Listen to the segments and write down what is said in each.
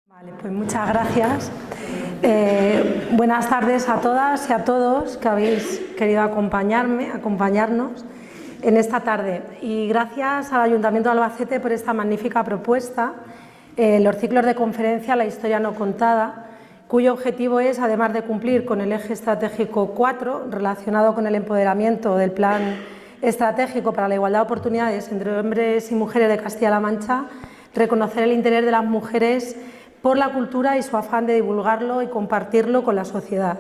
Vale, pues muchas gracias. Buenas tardes a todas y a todos que habéis querido acompañarnos en esta tarde. Y gracias al Ayuntamiento de Albacete por esta magnífica propuesta, los ciclos de conferencia La historia no contada, cuyo objetivo es, además de cumplir con el eje estratégico 4, relacionado con el empoderamiento del Plan Estratégico para la Igualdad de Oportunidades entre hombres y mujeres de Castilla-La Mancha, reconocer el interés de las mujeres por la cultura y su afán de divulgarlo y compartirlo con la sociedad,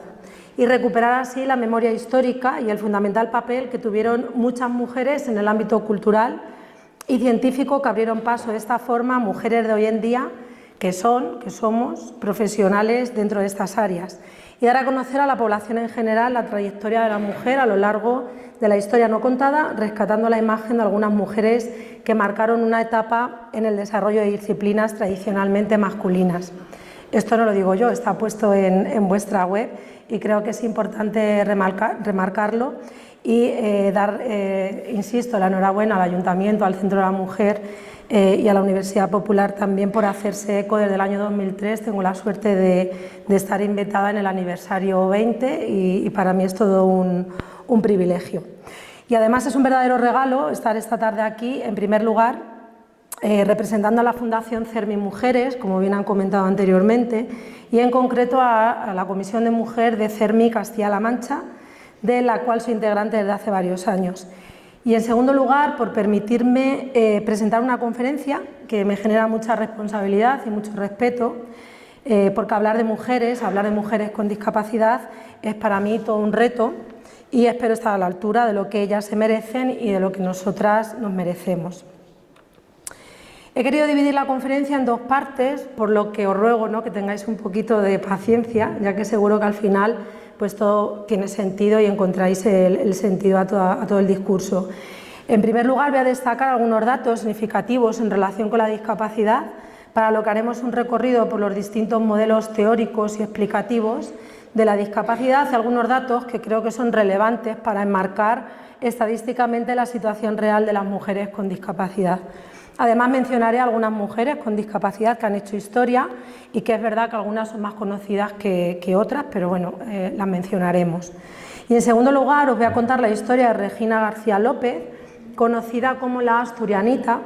y recuperar así la memoria histórica y el fundamental papel que tuvieron muchas mujeres en el ámbito cultural y científico, que abrieron paso de esta forma a mujeres de hoy en día que somos profesionales dentro de estas áreas, y dar a conocer a la población en general la trayectoria de la mujer a lo largo de la historia no contada, rescatando la imagen de algunas mujeres que marcaron una etapa en el desarrollo de disciplinas tradicionalmente masculinas. Esto no lo digo yo, está puesto en vuestra web y creo que es importante remarcarlo y dar, insisto, la enhorabuena al Ayuntamiento, al Centro de la Mujer y a la Universidad Popular también por hacerse eco desde el año 2003. Tengo la suerte de estar invitada en el aniversario 20 y para mí es todo un privilegio. Y además es un verdadero regalo estar esta tarde aquí, en primer lugar, representando a la Fundación CERMI Mujeres, como bien han comentado anteriormente, y en concreto a la Comisión de Mujer de CERMI Castilla-La Mancha, de la cual soy integrante desde hace varios años. Y en segundo lugar, por permitirme presentar una conferencia que me genera mucha responsabilidad y mucho respeto, porque hablar de mujeres con discapacidad es para mí todo un reto, y espero estar a la altura de lo que ellas se merecen y de lo que nosotras nos merecemos. He querido dividir la conferencia en dos partes, por lo que os ruego, ¿no?, que tengáis un poquito de paciencia, ya que seguro que al final pues todo tiene sentido y encontráis el sentido a todo el discurso. En primer lugar, voy a destacar algunos datos significativos en relación con la discapacidad, para lo que haremos un recorrido por los distintos modelos teóricos y explicativos de la discapacidad, y algunos datos que creo que son relevantes para enmarcar estadísticamente la situación real de las mujeres con discapacidad. Además, mencionaré algunas mujeres con discapacidad que han hecho historia y que es verdad que algunas son más conocidas que otras, pero bueno, las mencionaremos. Y en segundo lugar, os voy a contar la historia de Regina García López, conocida como la Asturianita,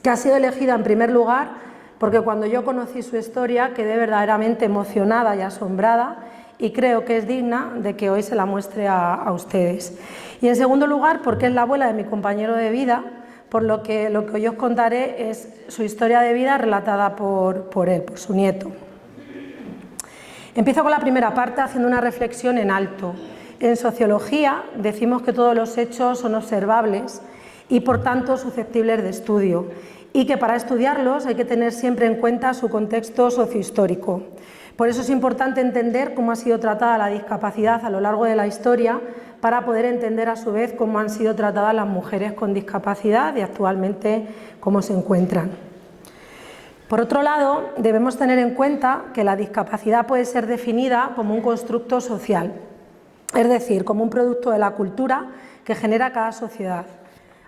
que ha sido elegida en primer lugar porque cuando yo conocí su historia quedé verdaderamente emocionada y asombrada, y creo que es digna de que hoy se la muestre a ustedes. Y en segundo lugar, porque es la abuela de mi compañero de vida, por lo que hoy os contaré es su historia de vida relatada por él, por su nieto. Empiezo con la primera parte haciendo una reflexión en alto. En sociología decimos que todos los hechos son observables y por tanto susceptibles de estudio, y que para estudiarlos hay que tener siempre en cuenta su contexto sociohistórico. Por eso es importante entender cómo ha sido tratada la discapacidad a lo largo de la historia, para poder entender a su vez cómo han sido tratadas las mujeres con discapacidad y actualmente cómo se encuentran. Por otro lado, debemos tener en cuenta que la discapacidad puede ser definida como un constructo social, es decir, como un producto de la cultura que genera cada sociedad.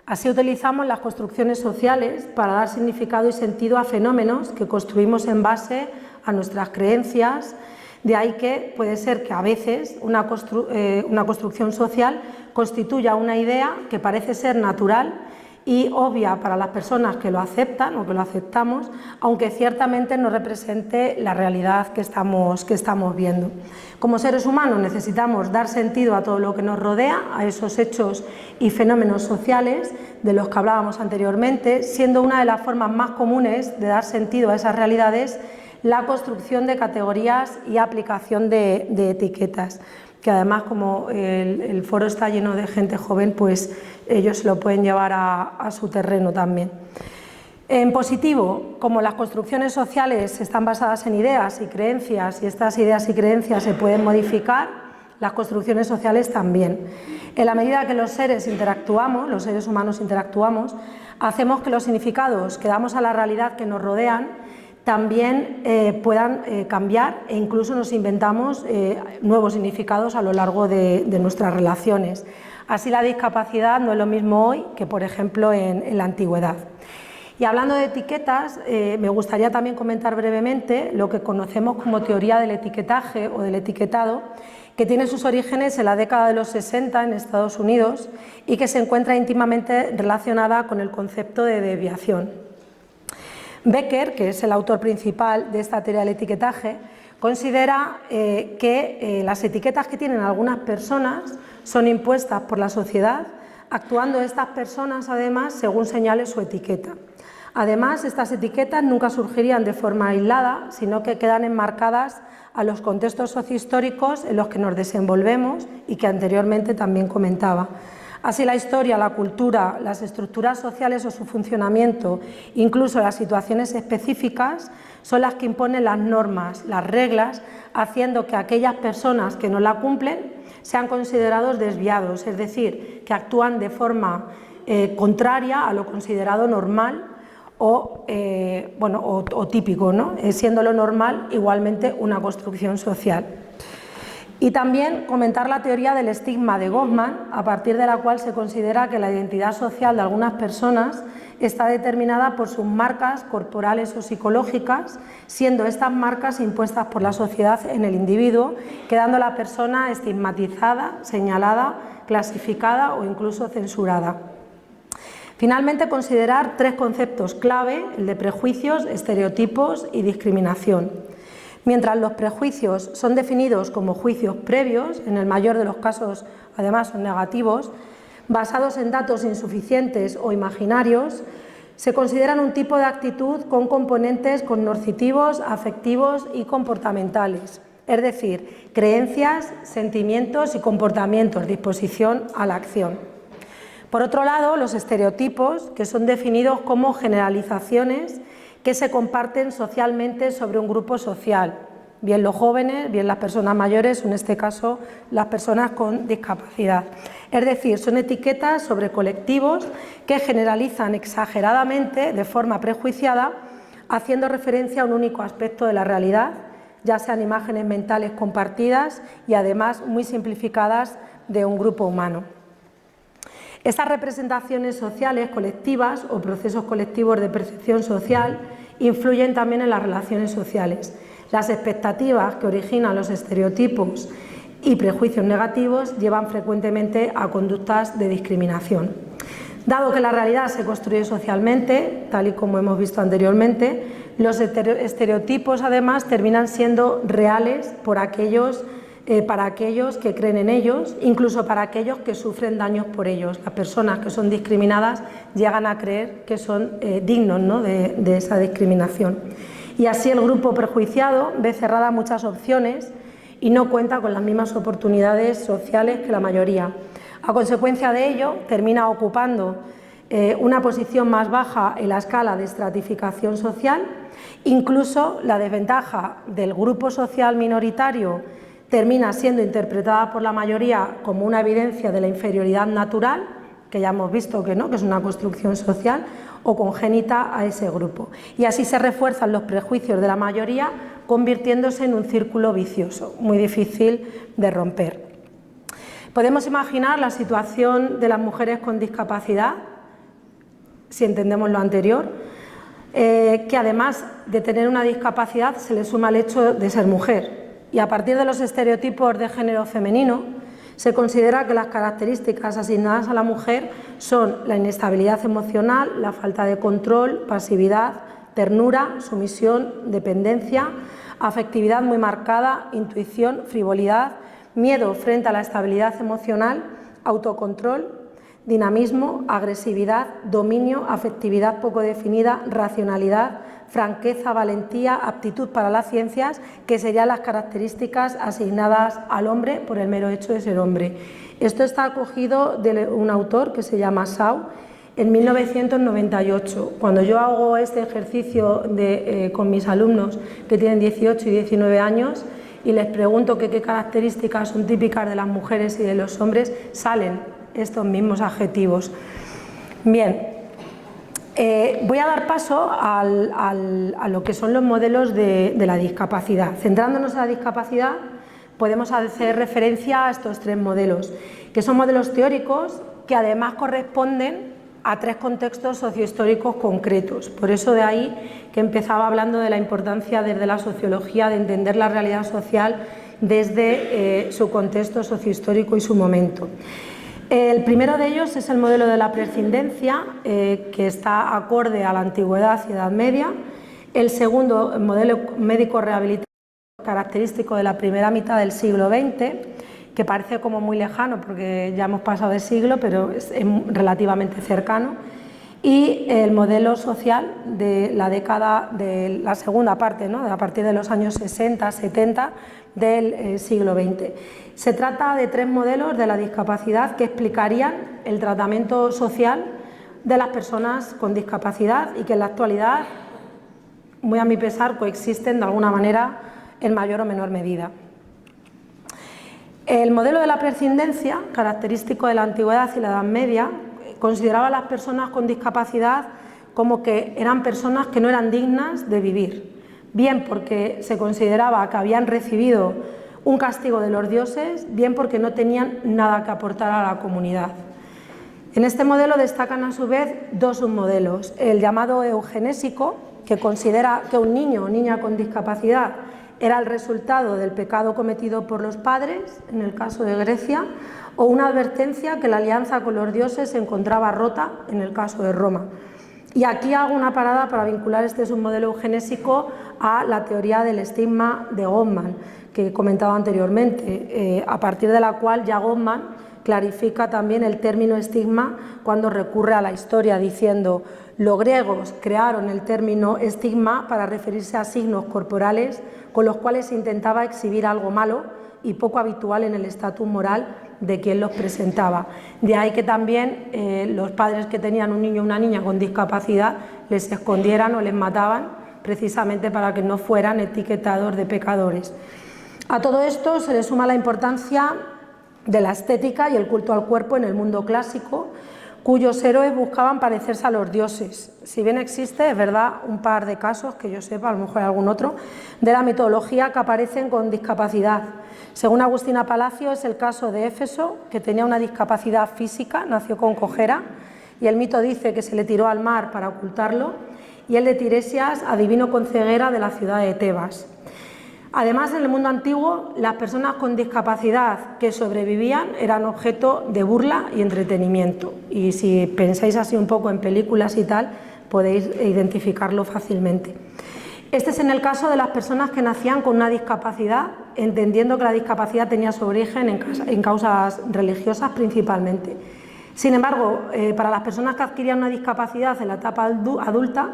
Así utilizamos las construcciones sociales para dar significado y sentido a fenómenos que construimos en base a nuestras creencias. De ahí que puede ser que a veces una construcción social constituya una idea que parece ser natural y obvia para las personas que lo aceptan o que lo aceptamos, aunque ciertamente no represente la realidad que estamos viendo. Como seres humanos necesitamos dar sentido a todo lo que nos rodea, a esos hechos y fenómenos sociales de los que hablábamos anteriormente, siendo una de las formas más comunes de dar sentido a esas realidades la construcción de categorías y aplicación de etiquetas, que además, como el foro está lleno de gente joven, pues ellos lo pueden llevar a su terreno también. En positivo, como las construcciones sociales están basadas en ideas y creencias, y estas ideas y creencias se pueden modificar, las construcciones sociales también. En la medida que los seres interactuamos, los seres humanos interactuamos, hacemos que los significados que damos a la realidad que nos rodean también puedan cambiar, e incluso nos inventamos nuevos significados a lo largo de nuestras relaciones. Así, la discapacidad no es lo mismo hoy que, por ejemplo, en la antigüedad. Y hablando de etiquetas, me gustaría también comentar brevemente lo que conocemos como teoría del etiquetaje o del etiquetado, que tiene sus orígenes en la década de los 60 en Estados Unidos y que se encuentra íntimamente relacionada con el concepto de desviación. Becker, que es el autor principal de esta teoría del etiquetaje, considera que las etiquetas que tienen algunas personas son impuestas por la sociedad, actuando estas personas además según señale su etiqueta. Además, estas etiquetas nunca surgirían de forma aislada, sino que quedan enmarcadas a los contextos sociohistóricos en los que nos desenvolvemos y que anteriormente también comentaba. Así, la historia, la cultura, las estructuras sociales o su funcionamiento, incluso las situaciones específicas, son las que imponen las normas, las reglas, haciendo que aquellas personas que no la cumplen sean considerados desviados, es decir, que actúan de forma contraria a lo considerado normal o típico, ¿no? Siendo lo normal igualmente una construcción social. Y también comentar la teoría del estigma de Goffman, a partir de la cual se considera que la identidad social de algunas personas está determinada por sus marcas corporales o psicológicas, siendo estas marcas impuestas por la sociedad en el individuo, quedando la persona estigmatizada, señalada, clasificada o incluso censurada. Finalmente, considerar tres conceptos clave, el de prejuicios, estereotipos y discriminación. Mientras los prejuicios son definidos como juicios previos, en el mayor de los casos además son negativos, basados en datos insuficientes o imaginarios, se consideran un tipo de actitud con componentes cognitivos, afectivos y comportamentales, es decir, creencias, sentimientos y comportamientos, disposición a la acción. Por otro lado, los estereotipos, que son definidos como generalizaciones que se comparten socialmente sobre un grupo social, bien los jóvenes, bien las personas mayores, o en este caso las personas con discapacidad. Es decir, son etiquetas sobre colectivos que generalizan exageradamente, de forma prejuiciada, haciendo referencia a un único aspecto de la realidad, ya sean imágenes mentales compartidas y además muy simplificadas de un grupo humano. Estas representaciones sociales colectivas o procesos colectivos de percepción social influyen también en las relaciones sociales. Las expectativas que originan los estereotipos y prejuicios negativos llevan frecuentemente a conductas de discriminación. Dado que la realidad se construye socialmente, tal y como hemos visto anteriormente, los estereotipos además terminan siendo reales para aquellos que creen en ellos, incluso para aquellos que sufren daños por ellos. Las personas que son discriminadas llegan a creer que son dignos, ¿no?, de esa discriminación. Y así el grupo prejuiciado ve cerradas muchas opciones y no cuenta con las mismas oportunidades sociales que la mayoría. A consecuencia de ello, termina ocupando una posición más baja en la escala de estratificación social. Incluso la desventaja del grupo social minoritario termina siendo interpretada por la mayoría como una evidencia de la inferioridad natural, que ya hemos visto que no, que es una construcción social o congénita a ese grupo. Y así se refuerzan los prejuicios de la mayoría, convirtiéndose en un círculo vicioso, muy difícil de romper. Podemos imaginar la situación de las mujeres con discapacidad, si entendemos lo anterior, que además de tener una discapacidad se le suma el hecho de ser mujer. Y a partir de los estereotipos de género femenino, se considera que las características asignadas a la mujer son la inestabilidad emocional, la falta de control, pasividad, ternura, sumisión, dependencia, afectividad muy marcada, intuición, frivolidad, miedo frente a la estabilidad emocional, autocontrol, dinamismo, agresividad, dominio, afectividad poco definida, racionalidad, franqueza, valentía, aptitud para las ciencias, que serían las características asignadas al hombre por el mero hecho de ser hombre. Esto está acogido de un autor que se llama Shaw en 1998. Cuando yo hago este ejercicio con mis alumnos que tienen 18 y 19 años y les pregunto qué características son típicas de las mujeres y de los hombres, salen estos mismos adjetivos. Bien, voy a dar paso a lo que son los modelos de la discapacidad. Centrándonos en la discapacidad, podemos hacer referencia a estos tres modelos, que son modelos teóricos que además corresponden a 3 contextos sociohistóricos concretos. Por eso de ahí que empezaba hablando de la importancia desde la sociología de entender la realidad social desde su contexto sociohistórico y su momento. El primero de ellos es el modelo de la prescindencia, que está acorde a la antigüedad y Edad Media. El segundo, el modelo médico rehabilitador, característico de la primera mitad del siglo XX, que parece como muy lejano porque ya hemos pasado de siglo, pero es relativamente cercano. Y el modelo social de la década de la segunda parte, ¿no? A partir de los años 60, 70 del siglo XX. Se trata de 3 modelos de la discapacidad que explicarían el tratamiento social de las personas con discapacidad y que en la actualidad, muy a mi pesar, coexisten de alguna manera en mayor o menor medida. El modelo de la prescindencia, característico de la antigüedad y la Edad Media, consideraba a las personas con discapacidad como que eran personas que no eran dignas de vivir, bien porque se consideraba que habían recibido un castigo de los dioses, bien porque no tenían nada que aportar a la comunidad. En este modelo destacan a su vez 2 submodelos, el llamado eugenésico, que considera que un niño o niña con discapacidad era el resultado del pecado cometido por los padres, en el caso de Grecia, o una advertencia que la alianza con los dioses se encontraba rota, en el caso de Roma. Y aquí hago una parada para vincular este submodelo eugenésico a la teoría del estigma de Gottman, que he comentado anteriormente, a partir de la cual ya Gottman clarifica también el término estigma cuando recurre a la historia, diciendo: los griegos crearon el término estigma para referirse a signos corporales con los cuales se intentaba exhibir algo malo y poco habitual en el estatus moral de quien los presentaba. De ahí que también los padres que tenían un niño o una niña con discapacidad les escondieran o les mataban precisamente para que no fueran etiquetados de pecadores. A todo esto se le suma la importancia de la estética y el culto al cuerpo en el mundo clásico, cuyos héroes buscaban parecerse a los dioses. Si bien existe, es verdad, un par de casos, que yo sepa, a lo mejor algún otro, de la mitología que aparecen con discapacidad. Según Agustina Palacio, es el caso de Éfeso, que tenía una discapacidad física, nació con cojera, y el mito dice que se le tiró al mar para ocultarlo, y el de Tiresias, adivino con ceguera de la ciudad de Tebas. Además, en el mundo antiguo, las personas con discapacidad que sobrevivían eran objeto de burla y entretenimiento. Y si pensáis así un poco en películas y tal, podéis identificarlo fácilmente. Este es en el caso de las personas que nacían con una discapacidad, entendiendo que la discapacidad tenía su origen en causas religiosas principalmente. Sin embargo, para las personas que adquirían una discapacidad en la etapa adulta,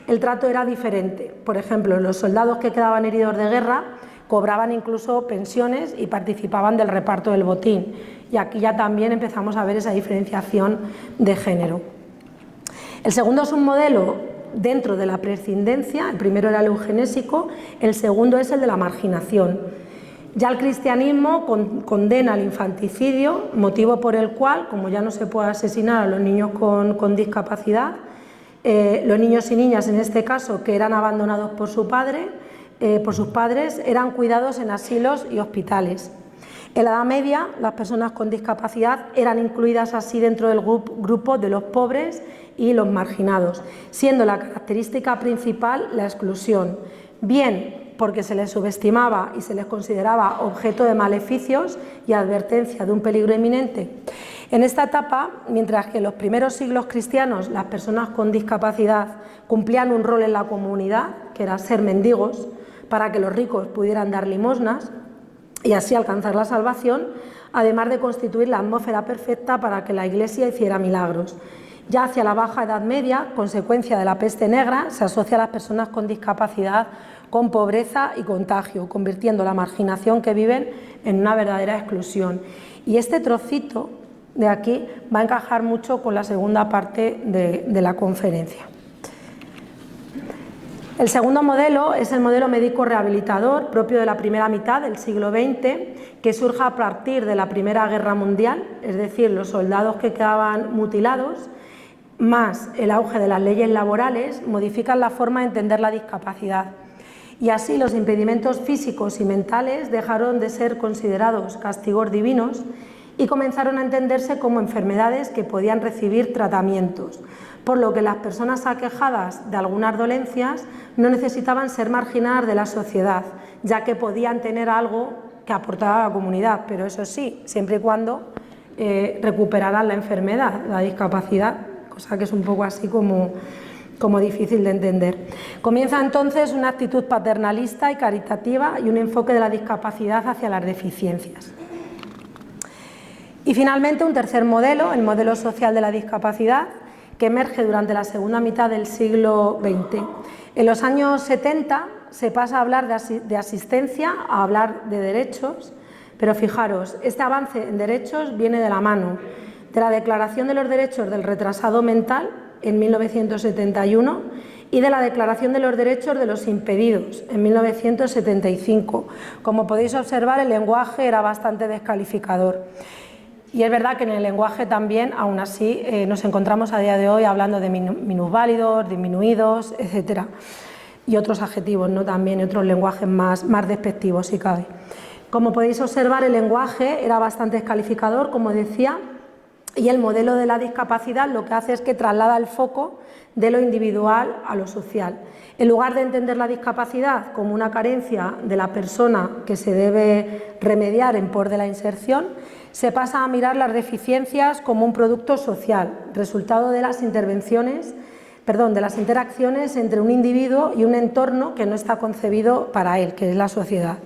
el trato era diferente. Por ejemplo, los soldados que quedaban heridos de guerra cobraban incluso pensiones y participaban del reparto del botín. Y aquí ya también empezamos a ver esa diferenciación de género. El segundo submodelo dentro de la prescindencia, el primero era el eugenésico, el segundo es el de la marginación. Ya el cristianismo condena el infanticidio, motivo por el cual, como ya no se puede asesinar a los niños con discapacidad, los niños y niñas en este caso que eran abandonados por sus padres, eran cuidados en asilos y hospitales. En la Edad Media, las personas con discapacidad eran incluidas así dentro del grupo de los pobres y los marginados, siendo la característica principal la exclusión, bien porque se les subestimaba y se les consideraba objeto de maleficios y advertencia de un peligro inminente. En esta etapa, mientras que en los primeros siglos cristianos las personas con discapacidad cumplían un rol en la comunidad, que era ser mendigos, para que los ricos pudieran dar limosnas y así alcanzar la salvación, además de constituir la atmósfera perfecta para que la Iglesia hiciera milagros. Ya hacia la Baja Edad Media, consecuencia de la peste negra, se asocia a las personas con discapacidad con pobreza y contagio, convirtiendo la marginación que viven en una verdadera exclusión. Y este trocito de aquí va a encajar mucho con la segunda parte de la conferencia. El segundo modelo es el modelo médico rehabilitador propio de la primera mitad del siglo XX, que surge a partir de la Primera Guerra Mundial, es decir, los soldados que quedaban mutilados, más el auge de las leyes laborales, modifican la forma de entender la discapacidad. Y así los impedimentos físicos y mentales dejaron de ser considerados castigos divinos y comenzaron a entenderse como enfermedades que podían recibir tratamientos, por lo que las personas aquejadas de algunas dolencias no necesitaban ser marginadas de la sociedad, ya que podían tener algo que aportar a la comunidad, pero eso sí, siempre y cuando recuperaran la enfermedad, la discapacidad, cosa que es un poco así como difícil de entender. Comienza entonces una actitud paternalista y caritativa y un enfoque de la discapacidad hacia las deficiencias. Y finalmente un tercer modelo, el modelo social de la discapacidad, que emerge durante la segunda mitad del siglo XX. En los años 70 se pasa a hablar de asistencia a hablar de derechos, pero fijaros, este avance en derechos viene de la mano de la Declaración de los Derechos del Retrasado Mental en 1971 y de la Declaración de los Derechos de los Impedidos en 1975. Como podéis observar, el lenguaje era bastante descalificador. Y es verdad que en el lenguaje también, aún así, nos encontramos a día de hoy hablando de minusválidos, disminuidos, etcétera, y otros adjetivos, ¿no? También otros lenguajes más despectivos, si cabe. Como podéis observar, el lenguaje era bastante descalificador, como decía, y el modelo de la discapacidad lo que hace es que traslada el foco de lo individual a lo social. En lugar de entender la discapacidad como una carencia de la persona que se debe remediar en pos de la inserción, se pasa a mirar las deficiencias como un producto social, resultado de las interacciones entre un individuo y un entorno que no está concebido para él, que es la sociedad.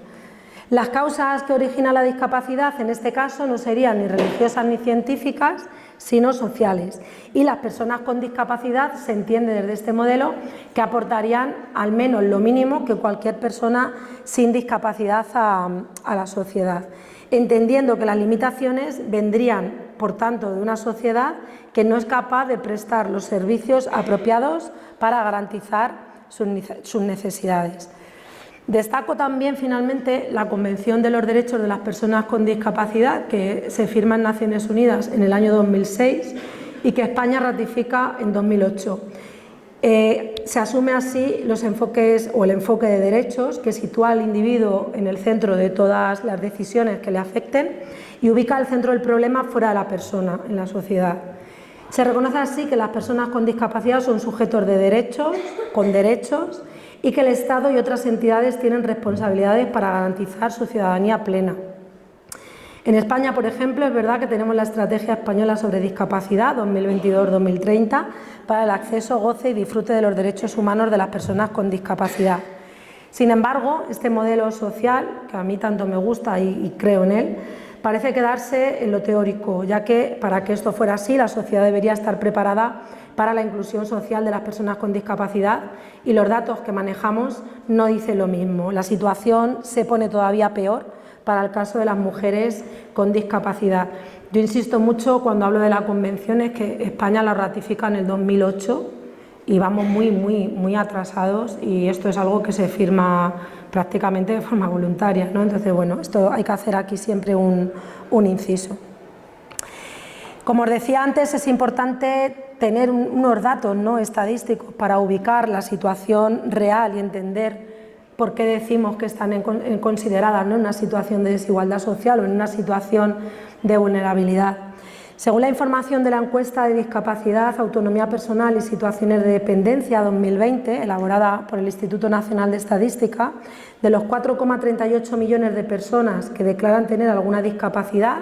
Las causas que originan la discapacidad en este caso no serían ni religiosas ni científicas, sino sociales. Y las personas con discapacidad se entiende desde este modelo que aportarían al menos lo mínimo que cualquier persona sin discapacidad a la sociedad, entendiendo que las limitaciones vendrían, por tanto, de una sociedad que no es capaz de prestar los servicios apropiados para garantizar sus necesidades. Destaco también, finalmente, la Convención de los Derechos de las Personas con Discapacidad, que se firma en Naciones Unidas en el año 2006 y que España ratifica en 2008. Se asume así los enfoques o el enfoque de derechos que sitúa al individuo en el centro de todas las decisiones que le afecten y ubica el centro del problema fuera de la persona, en la sociedad. Se reconoce así que las personas con discapacidad son sujetos de derechos, con derechos, y que el Estado y otras entidades tienen responsabilidades para garantizar su ciudadanía plena. En España, por ejemplo, es verdad que tenemos la Estrategia Española sobre Discapacidad 2022-2030 para el acceso, goce y disfrute de los derechos humanos de las personas con discapacidad. Sin embargo, este modelo social, que a mí tanto me gusta y creo en él, parece quedarse en lo teórico, ya que para que esto fuera así, la sociedad debería estar preparada para la inclusión social de las personas con discapacidad y los datos que manejamos no dicen lo mismo. La situación se pone todavía peor para el caso de las mujeres con discapacidad. Yo insisto mucho cuando hablo de la convención es que España la ratifica en el 2008 y vamos muy atrasados y esto es algo que se firma prácticamente de forma voluntaria, ¿no? Entonces, bueno, esto hay que hacer aquí siempre un inciso. Como os decía antes, es importante tener unos datos, ¿no?, estadísticos para ubicar la situación real y entender por qué decimos que están consideradas, ¿no?, en una situación de desigualdad social o en una situación de vulnerabilidad. Según la información de la encuesta de discapacidad, autonomía personal y situaciones de dependencia 2020, elaborada por el Instituto Nacional de Estadística, de los 4,38 millones de personas que declaran tener alguna discapacidad,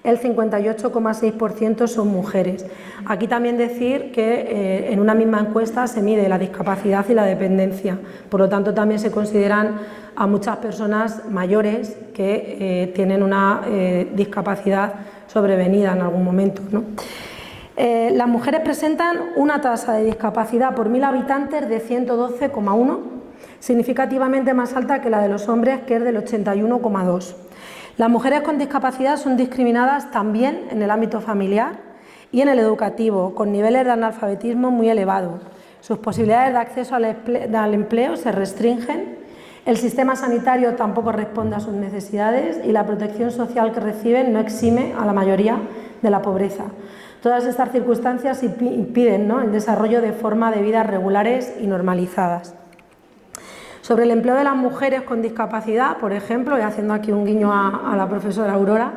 el 58,6% son mujeres. Aquí también decir que en una misma encuesta se mide la discapacidad y la dependencia, por lo tanto también se consideran a muchas personas mayores que tienen una discapacidad sobrevenida en algún momento, ¿no? Las mujeres presentan una tasa de discapacidad por 1000 habitantes de 112,1, significativamente más alta que la de los hombres, que es del 81,2. Las mujeres con discapacidad son discriminadas también en el ámbito familiar y en el educativo, con niveles de analfabetismo muy elevados. Sus posibilidades de acceso al empleo se restringen, el sistema sanitario tampoco responde a sus necesidades y la protección social que reciben no exime a la mayoría de la pobreza. Todas estas circunstancias impiden, ¿no?, el desarrollo de formas de vida regulares y normalizadas. Sobre el empleo de las mujeres con discapacidad, por ejemplo, y haciendo aquí un guiño a la profesora Aurora,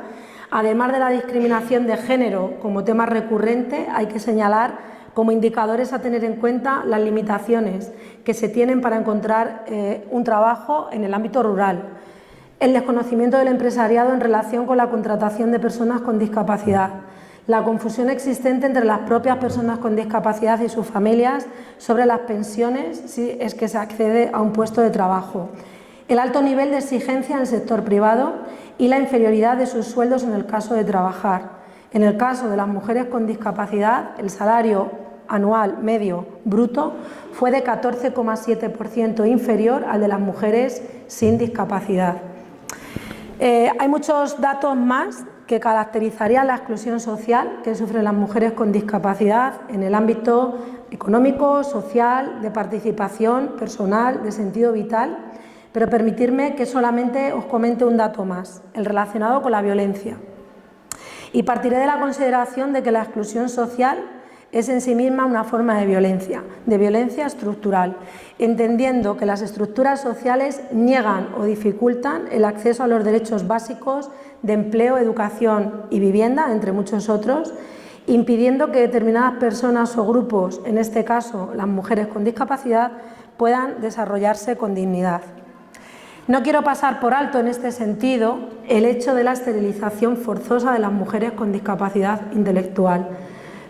Además de la discriminación de género como tema recurrente, hay que señalar como indicadores a tener en cuenta las limitaciones que se tienen para encontrar un trabajo en el ámbito rural, el desconocimiento del empresariado en relación con la contratación de personas con discapacidad, la confusión existente entre las propias personas con discapacidad y sus familias sobre las pensiones si es que se accede a un puesto de trabajo, el alto nivel de exigencia en el sector privado y la inferioridad de sus sueldos en el caso de trabajar. En el caso de las mujeres con discapacidad, el salario anual medio bruto fue de 14,7% inferior al de las mujeres sin discapacidad. Hay muchos datos más que caracterizarían la exclusión social que sufren las mujeres con discapacidad en el ámbito económico, social, de participación personal, de sentido vital, pero permitirme que solamente os comente un dato más, el relacionado con la violencia. Y partiré de la consideración de que la exclusión social es en sí misma una forma de violencia estructural, entendiendo que las estructuras sociales niegan o dificultan el acceso a los derechos básicos de empleo, educación y vivienda, entre muchos otros, impidiendo que determinadas personas o grupos, en este caso las mujeres con discapacidad, puedan desarrollarse con dignidad. No quiero pasar por alto en este sentido el hecho de la esterilización forzosa de las mujeres con discapacidad intelectual.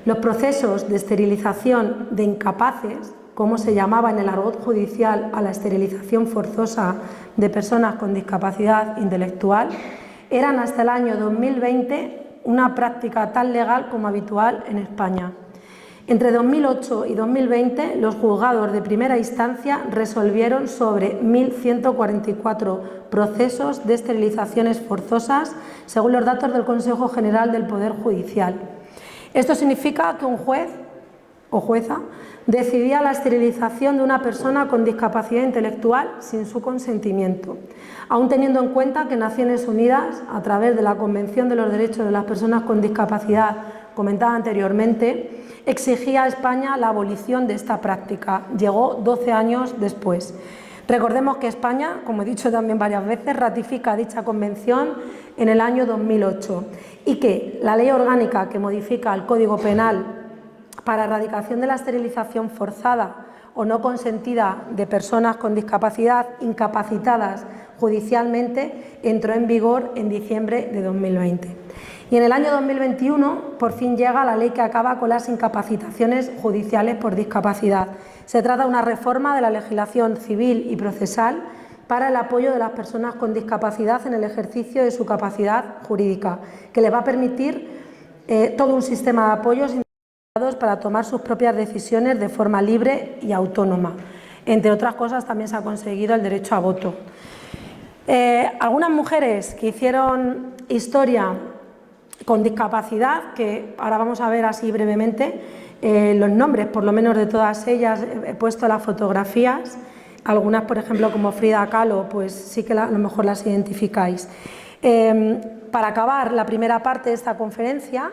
Los procesos de esterilización de incapaces, como se llamaba en el argot judicial a la esterilización forzosa de personas con discapacidad intelectual, eran hasta el año 2020 una práctica tan legal como habitual en España. Entre 2008 y 2020, los juzgados de primera instancia resolvieron sobre 1.144 procesos de esterilizaciones forzosas, según los datos del Consejo General del Poder Judicial. Esto significa que un juez o jueza decidía la esterilización de una persona con discapacidad intelectual sin su consentimiento, aun teniendo en cuenta que Naciones Unidas, a través de la Convención de los Derechos de las Personas con Discapacidad comentada anteriormente, exigía a España la abolición de esta práctica. Llegó 12 años después. Recordemos que España, como he dicho también varias veces, ratifica dicha convención en el año 2008 y que la ley orgánica que modifica el Código Penal para erradicación de la esterilización forzada o no consentida de personas con discapacidad incapacitadas judicialmente entró en vigor en diciembre de 2020. Y en el año 2021 por fin llega la ley que acaba con las incapacitaciones judiciales por discapacidad. Se trata de una reforma de la legislación civil y procesal para el apoyo de las personas con discapacidad en el ejercicio de su capacidad jurídica, que les va a permitir todo un sistema de apoyos para tomar sus propias decisiones de forma libre y autónoma. Entre otras cosas, también se ha conseguido el derecho a voto. Algunas mujeres que hicieron historia con discapacidad, que ahora vamos a ver así brevemente los nombres, por lo menos de todas ellas, he puesto las fotografías, algunas por ejemplo como Frida Kahlo, pues sí que a lo mejor las identificáis. Para acabar la primera parte de esta conferencia,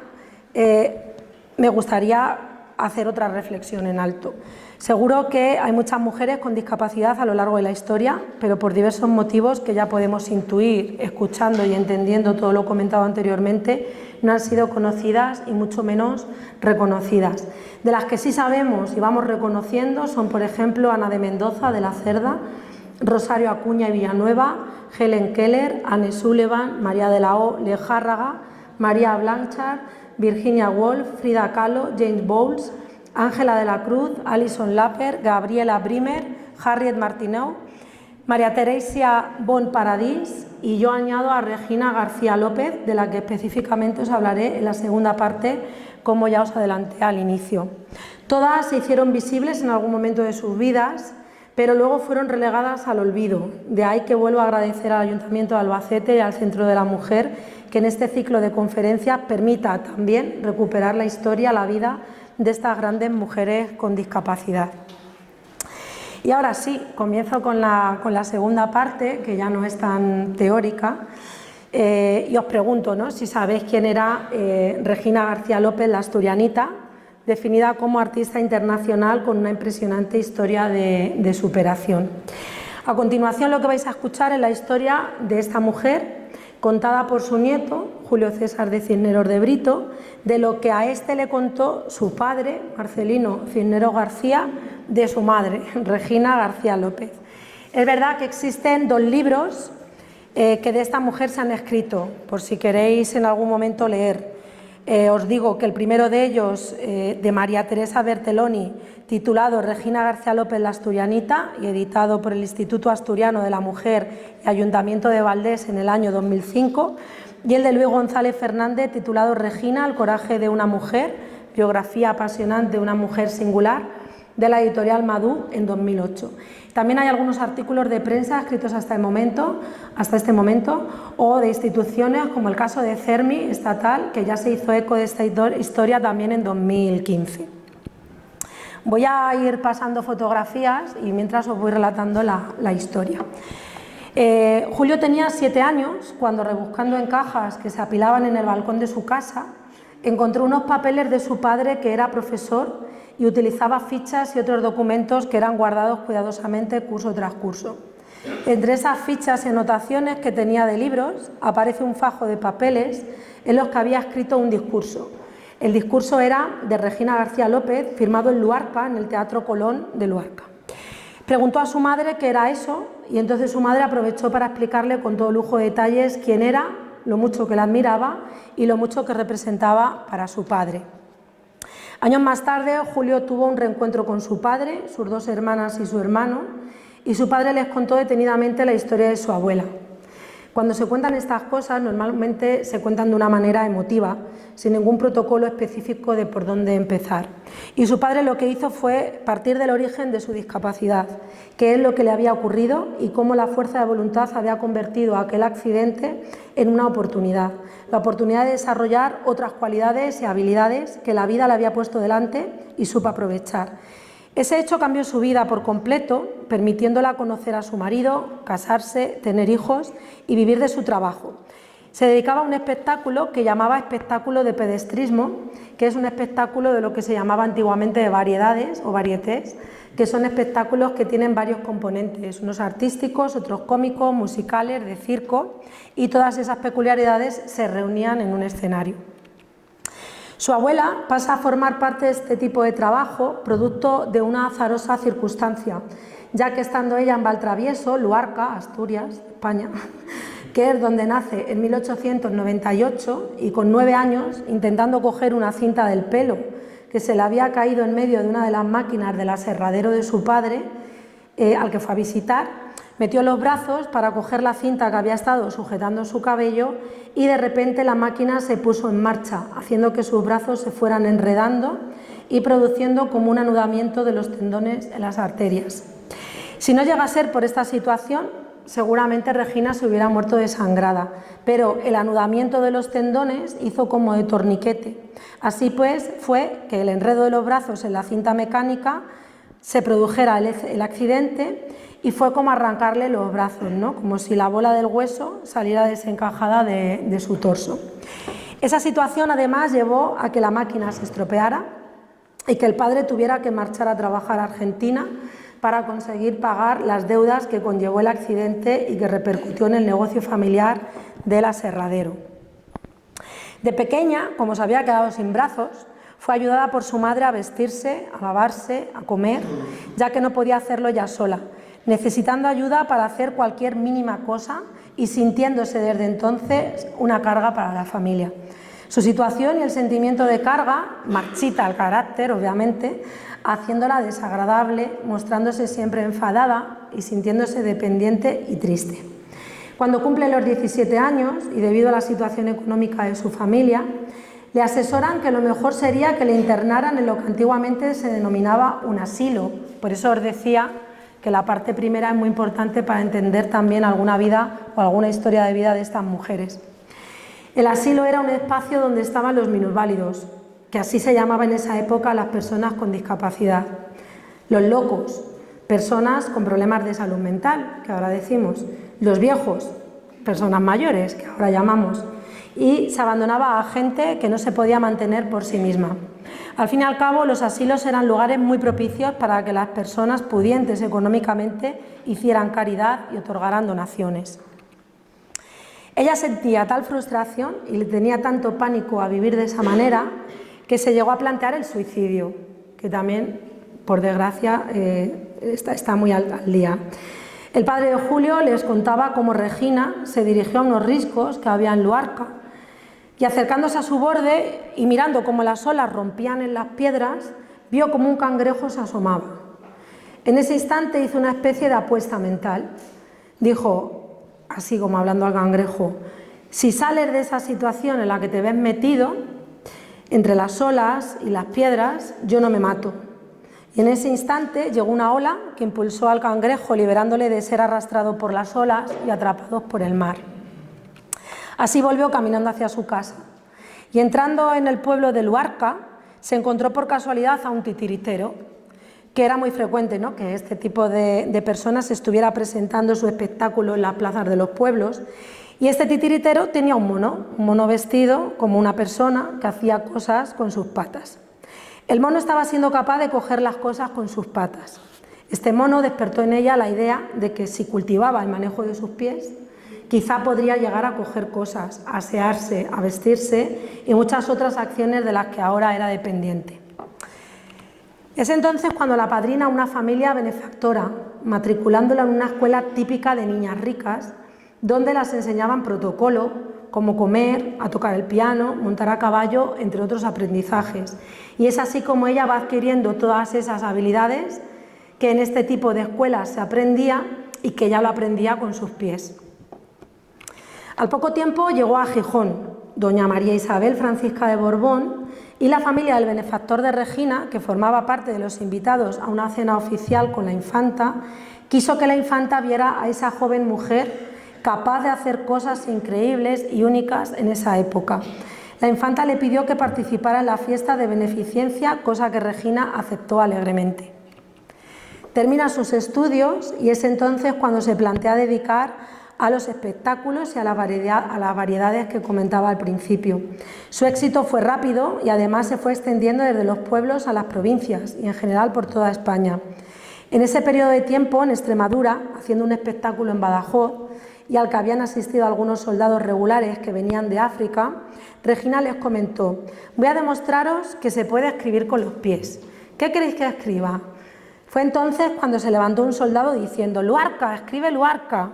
me gustaría hacer otra reflexión en alto. Seguro que hay muchas mujeres con discapacidad a lo largo de la historia, pero por diversos motivos que ya podemos intuir, escuchando y entendiendo todo lo comentado anteriormente, no han sido conocidas y mucho menos reconocidas. De las que sí sabemos y vamos reconociendo son, por ejemplo, Ana de Mendoza de la Cerda, Rosario Acuña y Villanueva, Helen Keller, Anne Sullivan, María de la O Lejárraga, María Blanchard, Virginia Woolf, Frida Kahlo, James Bowles, Ángela de la Cruz, Alison Lapper, Gabriela Brimer, Harriet Martineau, María Teresa Bon Paradís y yo añado a Regina García López, de la que específicamente os hablaré en la segunda parte, como ya os adelanté al inicio. Todas se hicieron visibles en algún momento de sus vidas, pero luego fueron relegadas al olvido. De ahí que vuelvo a agradecer al Ayuntamiento de Albacete y al Centro de la Mujer que en este ciclo de conferencias permita también recuperar la historia, la vida de estas grandes mujeres con discapacidad. Y ahora sí, comienzo con la segunda parte, que ya no es tan teórica, y os pregunto, ¿no?, si sabéis quién era Regina García López, la asturianita, definida como artista internacional con una impresionante historia de superación. A continuación, lo que vais a escuchar es la historia de esta mujer contada por su nieto, Julio César de Cisneros de Brito, de lo que a este le contó su padre, Marcelino Cisneros García, de su madre, Regina García López. Es verdad que existen 2 libros que de esta mujer se han escrito, por si queréis en algún momento leer. Os digo que el primero de ellos, de María Teresa Bertelloni, titulado Regina García López la Asturianita y editado por el Instituto Asturiano de la Mujer y Ayuntamiento de Valdés en el año 2005, y el de Luis González Fernández, titulado Regina, el coraje de una mujer, biografía apasionante de una mujer singular, de la editorial Madú en 2008. También hay algunos artículos de prensa escritos hasta este momento, o de instituciones como el caso de CERMI estatal, que ya se hizo eco de esta historia también en 2015. Voy a ir pasando fotografías y mientras os voy relatando la historia. Julio tenía 7 años cuando, rebuscando en cajas que se apilaban en el balcón de su casa, encontró unos papeles de su padre, que era profesor y utilizaba fichas y otros documentos que eran guardados cuidadosamente curso tras curso. Entre esas fichas y anotaciones que tenía de libros aparece un fajo de papeles en los que había escrito un discurso. El discurso era de Regina García López, firmado en Luarca, en el Teatro Colón de Luarca. Preguntó a su madre qué era eso y entonces su madre aprovechó para explicarle con todo lujo de detalles quién era, lo mucho que la admiraba y lo mucho que representaba para su padre. Años más tarde, Julio tuvo un reencuentro con su padre, sus 2 hermanas y su hermano, y su padre les contó detenidamente la historia de su abuela. Cuando se cuentan estas cosas, normalmente se cuentan de una manera emotiva, sin ningún protocolo específico de por dónde empezar. Y su padre lo que hizo fue partir del origen de su discapacidad, qué es lo que le había ocurrido y cómo la fuerza de voluntad había convertido aquel accidente en una oportunidad, la oportunidad de desarrollar otras cualidades y habilidades que la vida le había puesto delante y supo aprovechar. Ese hecho cambió su vida por completo, permitiéndola conocer a su marido, casarse, tener hijos y vivir de su trabajo. Se dedicaba a un espectáculo que llamaba espectáculo de pedestrismo, que es un espectáculo de lo que se llamaba antiguamente de variedades o varietés, que son espectáculos que tienen varios componentes, unos artísticos, otros cómicos, musicales, de circo, y todas esas peculiaridades se reunían en un escenario. Su abuela pasa a formar parte de este tipo de trabajo producto de una azarosa circunstancia, ya que estando ella en Valtravieso, Luarca, Asturias, España, que es donde nace en 1898 y con 9 años, intentando coger una cinta del pelo que se le había caído en medio de una de las máquinas del aserradero de su padre, al que fue a visitar, metió los brazos para coger la cinta que había estado sujetando su cabello y de repente la máquina se puso en marcha, haciendo que sus brazos se fueran enredando y produciendo como un anudamiento de los tendones en las arterias. Si no llega a ser por esta situación, seguramente Regina se hubiera muerto desangrada, pero el anudamiento de los tendones hizo como de torniquete. Así pues, fue que el enredo de los brazos en la cinta mecánica se produjera el accidente y fue como arrancarle los brazos, ¿no? Como si la bola del hueso saliera desencajada de su torso. Esa situación además llevó a que la máquina se estropeara y que el padre tuviera que marchar a trabajar a Argentina para conseguir pagar las deudas que conllevó el accidente y que repercutió en el negocio familiar del aserradero. De pequeña, como se había quedado sin brazos, fue ayudada por su madre a vestirse, a lavarse, a comer, ya que no podía hacerlo ella sola, necesitando ayuda para hacer cualquier mínima cosa y sintiéndose desde entonces una carga para la familia. Su situación y el sentimiento de carga marchita el carácter, obviamente, haciéndola desagradable, mostrándose siempre enfadada y sintiéndose dependiente y triste. Cuando cumple los 17 años y debido a la situación económica de su familia, le asesoran que lo mejor sería que le internaran en lo que antiguamente se denominaba un asilo. Por eso os decía que la parte primera es muy importante para entender también alguna vida o alguna historia de vida de estas mujeres. El asilo era un espacio donde estaban los minusválidos, que así se llamaba en esa época a las personas con discapacidad, los locos, personas con problemas de salud mental, que ahora decimos, los viejos, personas mayores, que ahora llamamos, y se abandonaba a gente que no se podía mantener por sí misma. Al fin y al cabo, los asilos eran lugares muy propicios para que las personas pudientes económicamente hicieran caridad y otorgaran donaciones. Ella sentía tal frustración y le tenía tanto pánico a vivir de esa manera que se llegó a plantear el suicidio, que también, por desgracia, está muy al día. El padre de Julio les contaba cómo Regina se dirigió a unos riscos que había en Luarca y, acercándose a su borde y mirando cómo las olas rompían en las piedras, vio como un cangrejo se asomaba. En ese instante hizo una especie de apuesta mental. Dijo, así como hablando al cangrejo: si sales de esa situación en la que te ves metido, entre las olas y las piedras, yo no me mato. Y en ese instante llegó una ola que impulsó al cangrejo, liberándole de ser arrastrado por las olas y atrapados por el mar. Así volvió caminando hacia su casa. Y entrando en el pueblo de Luarca, se encontró por casualidad a un titiritero, que era muy frecuente, ¿no?, que este tipo de personas estuviera presentando su espectáculo en las plazas de los pueblos. Y este titiritero tenía un mono vestido como una persona que hacía cosas con sus patas. El mono estaba siendo capaz de coger las cosas con sus patas. Este mono despertó en ella la idea de que si cultivaba el manejo de sus pies, quizá podría llegar a coger cosas, a asearse, a vestirse y muchas otras acciones de las que ahora era dependiente. Es entonces cuando la padrina a una familia benefactora, matriculándola en una escuela típica de niñas ricas, donde las enseñaban protocolo, como comer, a tocar el piano, montar a caballo, entre otros aprendizajes. Y es así como ella va adquiriendo todas esas habilidades que en este tipo de escuelas se aprendía y que ella lo aprendía con sus pies. Al poco tiempo llegó a Gijón doña María Isabel Francisca de Borbón y la familia del benefactor de Regina, que formaba parte de los invitados a una cena oficial con la infanta, quiso que la infanta viera a esa joven mujer capaz de hacer cosas increíbles y únicas en esa época. La infanta le pidió que participara en la fiesta de beneficencia, cosa que Regina aceptó alegremente. Termina sus estudios y es entonces cuando se plantea dedicar a los espectáculos y a las variedades que comentaba al principio. Su éxito fue rápido y además se fue extendiendo desde los pueblos a las provincias y en general por toda España. En ese periodo de tiempo, en Extremadura, haciendo un espectáculo en Badajoz, y al que habían asistido algunos soldados regulares que venían de África, Regina les comentó: voy a demostraros que se puede escribir con los pies. ¿Qué queréis que escriba? Fue entonces cuando se levantó un soldado diciendo: Luarca, escribe Luarca.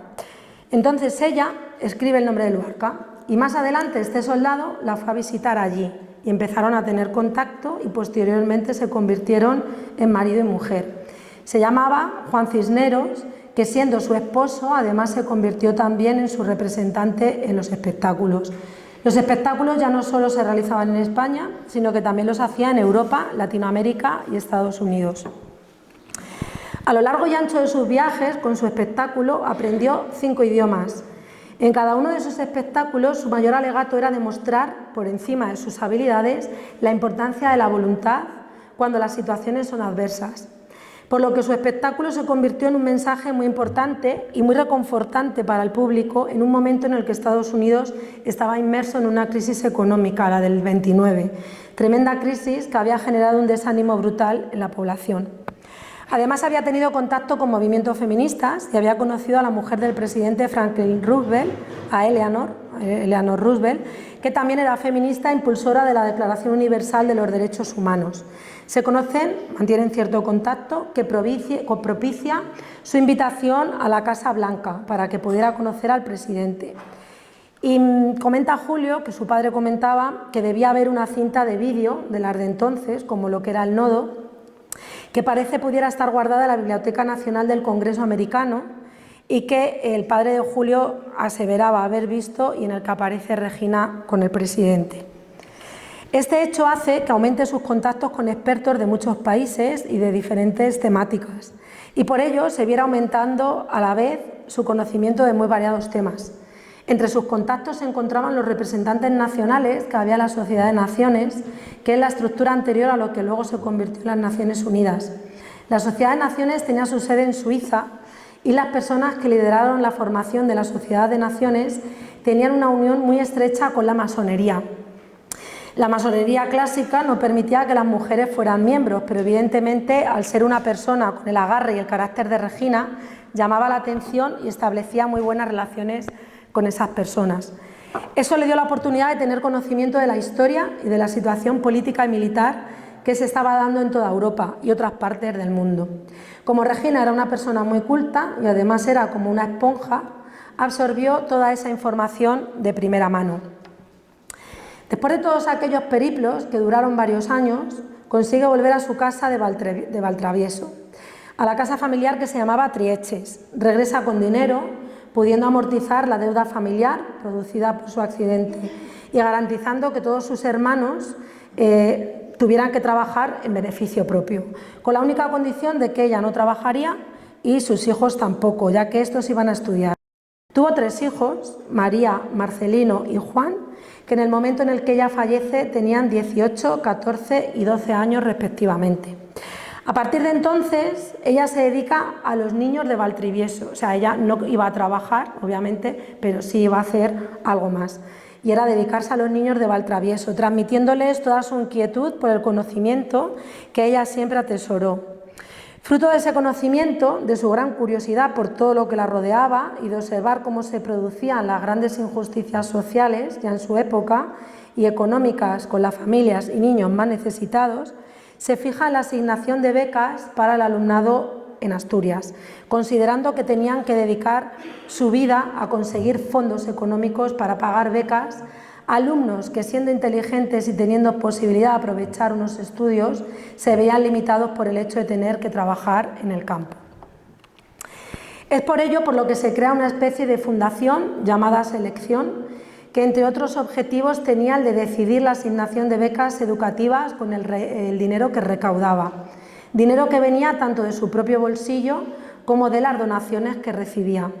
Entonces ella escribe el nombre de Luarca y más adelante este soldado la fue a visitar allí y empezaron a tener contacto y posteriormente se convirtieron en marido y mujer. Se llamaba Juan Cisneros, que siendo su esposo, además se convirtió también en su representante en los espectáculos. Los espectáculos ya no solo se realizaban en España, sino que también los hacía en Europa, Latinoamérica y Estados Unidos. A lo largo y ancho de sus viajes, con su espectáculo, aprendió 5 idiomas. En cada uno de sus espectáculos, su mayor alegato era demostrar, por encima de sus habilidades, la importancia de la voluntad cuando las situaciones son adversas. Por lo que su espectáculo se convirtió en un mensaje muy importante y muy reconfortante para el público en un momento en el que Estados Unidos estaba inmerso en una crisis económica, la del 29, tremenda crisis que había generado un desánimo brutal en la población. Además, había tenido contacto con movimientos feministas y había conocido a la mujer del presidente Franklin Roosevelt, a Eleanor Roosevelt, que también era feminista e impulsora de la Declaración Universal de los Derechos Humanos. Se conocen, mantienen cierto contacto que propicia su invitación a la Casa Blanca para que pudiera conocer al presidente. Y comenta Julio que su padre comentaba que debía haber una cinta de vídeo de las de entonces, como lo que era el nodo, que parece pudiera estar guardada en la Biblioteca Nacional del Congreso Americano y que el padre de Julio aseveraba haber visto y en el que aparece Regina con el presidente. Este hecho hace que aumente sus contactos con expertos de muchos países y de diferentes temáticas y por ello se viera aumentando a la vez su conocimiento de muy variados temas. Entre sus contactos se encontraban los representantes nacionales que había en la Sociedad de Naciones, que es la estructura anterior a lo que luego se convirtió en las Naciones Unidas. La Sociedad de Naciones tenía su sede en Suiza y las personas que lideraron la formación de la Sociedad de Naciones tenían una unión muy estrecha con la masonería. La masonería clásica no permitía que las mujeres fueran miembros, pero evidentemente al ser una persona con el agarre y el carácter de Regina, llamaba la atención y establecía muy buenas relaciones con esas personas. Eso le dio la oportunidad de tener conocimiento de la historia y de la situación política y militar que se estaba dando en toda Europa y otras partes del mundo. Como Regina era una persona muy culta y además era como una esponja, absorbió toda esa información de primera mano. Después de todos aquellos periplos, que duraron varios años, consigue volver a su casa de Valtravieso, a la casa familiar que se llamaba Trieches. Regresa con dinero, pudiendo amortizar la deuda familiar producida por su accidente y garantizando que todos sus hermanos tuvieran que trabajar en beneficio propio, con la única condición de que ella no trabajaría y sus hijos tampoco, ya que estos iban a estudiar. Tuvo 3 hijos, María, Marcelino y Juan, que en el momento en el que ella fallece tenían 18, 14 y 12 años respectivamente. A partir de entonces, ella se dedica a los niños de Valtravieso, o sea, ella no iba a trabajar, obviamente, pero sí iba a hacer algo más. Y era dedicarse a los niños de Valtravieso, transmitiéndoles toda su inquietud por el conocimiento que ella siempre atesoró. Fruto de ese conocimiento, de su gran curiosidad por todo lo que la rodeaba y de observar cómo se producían las grandes injusticias sociales ya en su época y económicas con las familias y niños más necesitados, se fija en la asignación de becas para el alumnado en Asturias, considerando que tenían que dedicar su vida a conseguir fondos económicos para pagar becas a alumnos que, siendo inteligentes y teniendo posibilidad de aprovechar unos estudios, se veían limitados por el hecho de tener que trabajar en el campo. Es por ello por lo que se crea una especie de fundación llamada Selección, que entre otros objetivos tenía el de decidir la asignación de becas educativas con el dinero que recaudaba, dinero que venía tanto de su propio bolsillo como de las donaciones que recibía.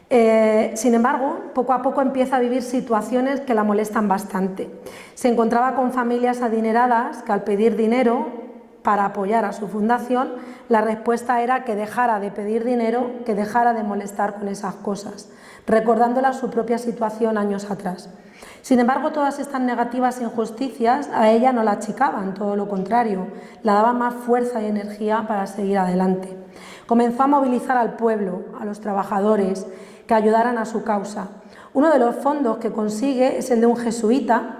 Sin embargo, poco a poco empieza a vivir situaciones que la molestan bastante. Se encontraba con familias adineradas que, al pedir dinero para apoyar a su fundación, la respuesta era que dejara de pedir dinero, que dejara de molestar con esas cosas, recordándola su propia situación años atrás. Sin embargo, todas estas negativas injusticias a ella no la achicaban, todo lo contrario, la daban más fuerza y energía para seguir adelante. Comenzó a movilizar al pueblo, a los trabajadores, que ayudaran a su causa. Uno de los fondos que consigue es el de un jesuita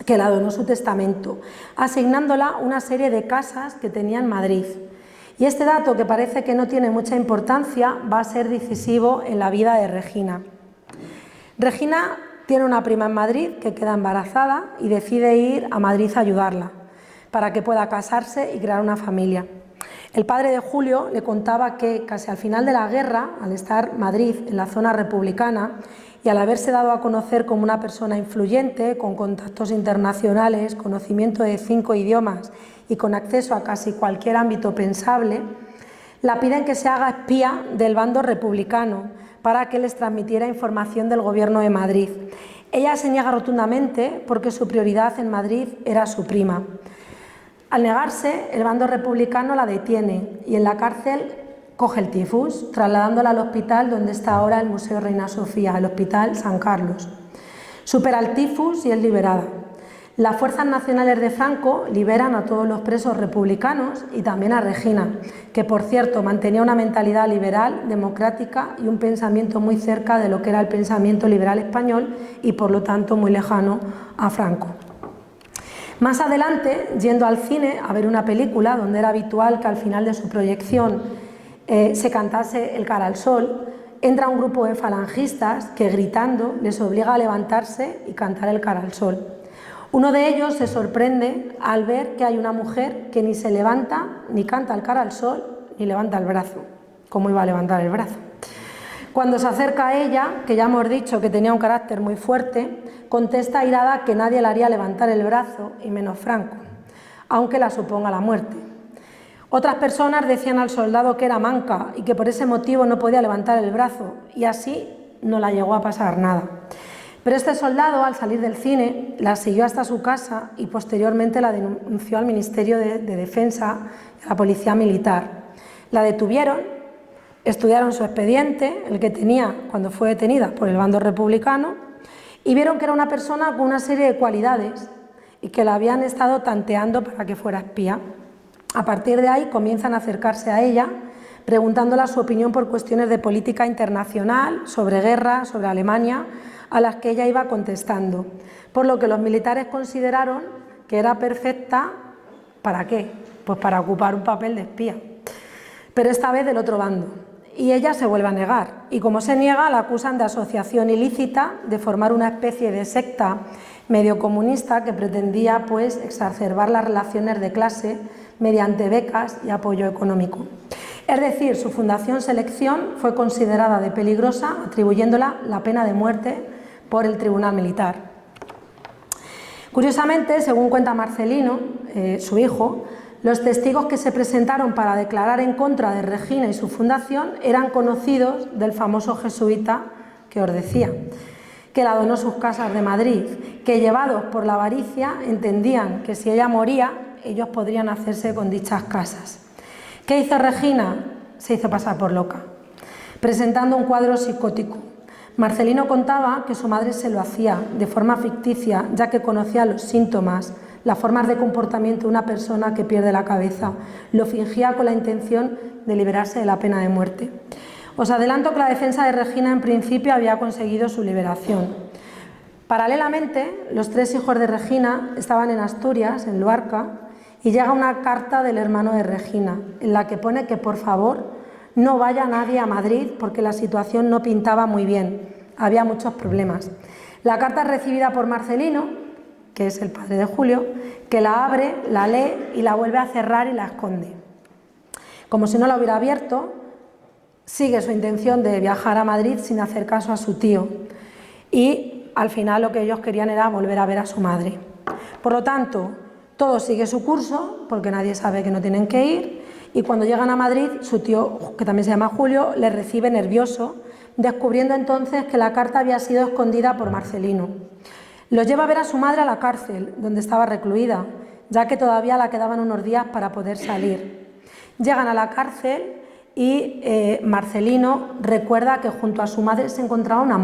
que la donó su testamento, asignándola una serie de casas que tenía en Madrid. Y este dato, que parece que no tiene mucha importancia, va a ser decisivo en la vida de Regina. Regina tiene una prima en Madrid que queda embarazada y decide ir a Madrid a ayudarla para que pueda casarse y crear una familia. El padre de Julio le contaba que casi al final de la guerra, al estar Madrid en la zona republicana y al haberse dado a conocer como una persona influyente, con contactos internacionales, conocimiento de 5 idiomas y con acceso a casi cualquier ámbito pensable, la piden que se haga espía del bando republicano para que les transmitiera información del gobierno de Madrid. Ella se niega rotundamente porque su prioridad en Madrid era su prima. Al negarse, el bando republicano la detiene y en la cárcel coge el tifus, trasladándola al hospital donde está ahora el Museo Reina Sofía, el Hospital San Carlos. Supera el tifus y es liberada. Las fuerzas nacionales de Franco liberan a todos los presos republicanos y también a Regina, que por cierto mantenía una mentalidad liberal, democrática y un pensamiento muy cerca de lo que era el pensamiento liberal español y por lo tanto muy lejano a Franco. Más adelante, yendo al cine a ver una película donde era habitual que al final de su proyección se cantase El cara al sol, entra un grupo de falangistas que, gritando, les obliga a levantarse y cantar El cara al sol. Uno de ellos se sorprende al ver que hay una mujer que ni se levanta, ni canta El cara al sol, ni levanta el brazo. ¿Cómo iba a levantar el brazo? Cuando se acerca a ella, que ya hemos dicho que tenía un carácter muy fuerte, contesta airada que nadie le haría levantar el brazo, y menos Franco, aunque la suponga la muerte. Otras personas decían al soldado que era manca y que por ese motivo no podía levantar el brazo, y así no la llegó a pasar nada. Pero este soldado, al salir del cine, la siguió hasta su casa y posteriormente la denunció al Ministerio de Defensa y a la Policía Militar. La detuvieron. Estudiaron su expediente, el que tenía cuando fue detenida por el bando republicano, y vieron que era una persona con una serie de cualidades y que la habían estado tanteando para que fuera espía. A partir de ahí comienzan a acercarse a ella preguntándola su opinión por cuestiones de política internacional, sobre guerra, sobre Alemania, a las que ella iba contestando. Por lo que los militares consideraron que era perfecta, ¿para qué? Pues para ocupar un papel de espía, pero esta vez del otro bando. Y ella se vuelve a negar, y como se niega, la acusan de asociación ilícita, de formar una especie de secta medio comunista que pretendía pues exacerbar las relaciones de clase mediante becas y apoyo económico. Es decir, su fundación Selección fue considerada de peligrosa, atribuyéndola la pena de muerte por el Tribunal Militar. Curiosamente, según cuenta Marcelino, su hijo, los testigos que se presentaron para declarar en contra de Regina y su fundación eran conocidos del famoso jesuita que os decía, que la donó sus casas de Madrid, que llevados por la avaricia entendían que si ella moría, ellos podrían hacerse con dichas casas. ¿Qué hizo Regina? Se hizo pasar por loca, presentando un cuadro psicótico. Marcelino contaba que su madre se lo hacía de forma ficticia, ya que conocía los síntomas, las formas de comportamiento de una persona que pierde la cabeza. Lo fingía con la intención de liberarse de la pena de muerte. Os adelanto que la defensa de Regina en principio había conseguido su liberación. Paralelamente, los 3 hijos de Regina estaban en Asturias, en Luarca, y llega una carta del hermano de Regina, en la que pone que por favor no vaya nadie a Madrid porque la situación no pintaba muy bien, había muchos problemas. La carta es recibida por Marcelino, que es el padre de Julio, que la abre, la lee y la vuelve a cerrar y la esconde. Como si no la hubiera abierto, sigue su intención de viajar a Madrid sin hacer caso a su tío. Y al final lo que ellos querían era volver a ver a su madre. Por lo tanto, todo sigue su curso, porque nadie sabe que no tienen que ir, y cuando llegan a Madrid, su tío, que también se llama Julio, les recibe nervioso, descubriendo entonces que la carta había sido escondida por Marcelino. Los lleva a ver a su madre a la cárcel, donde estaba recluida, ya que todavía la quedaban unos días para poder salir. Llegan a la cárcel y Marcelino recuerda que junto a su madre se encontraba una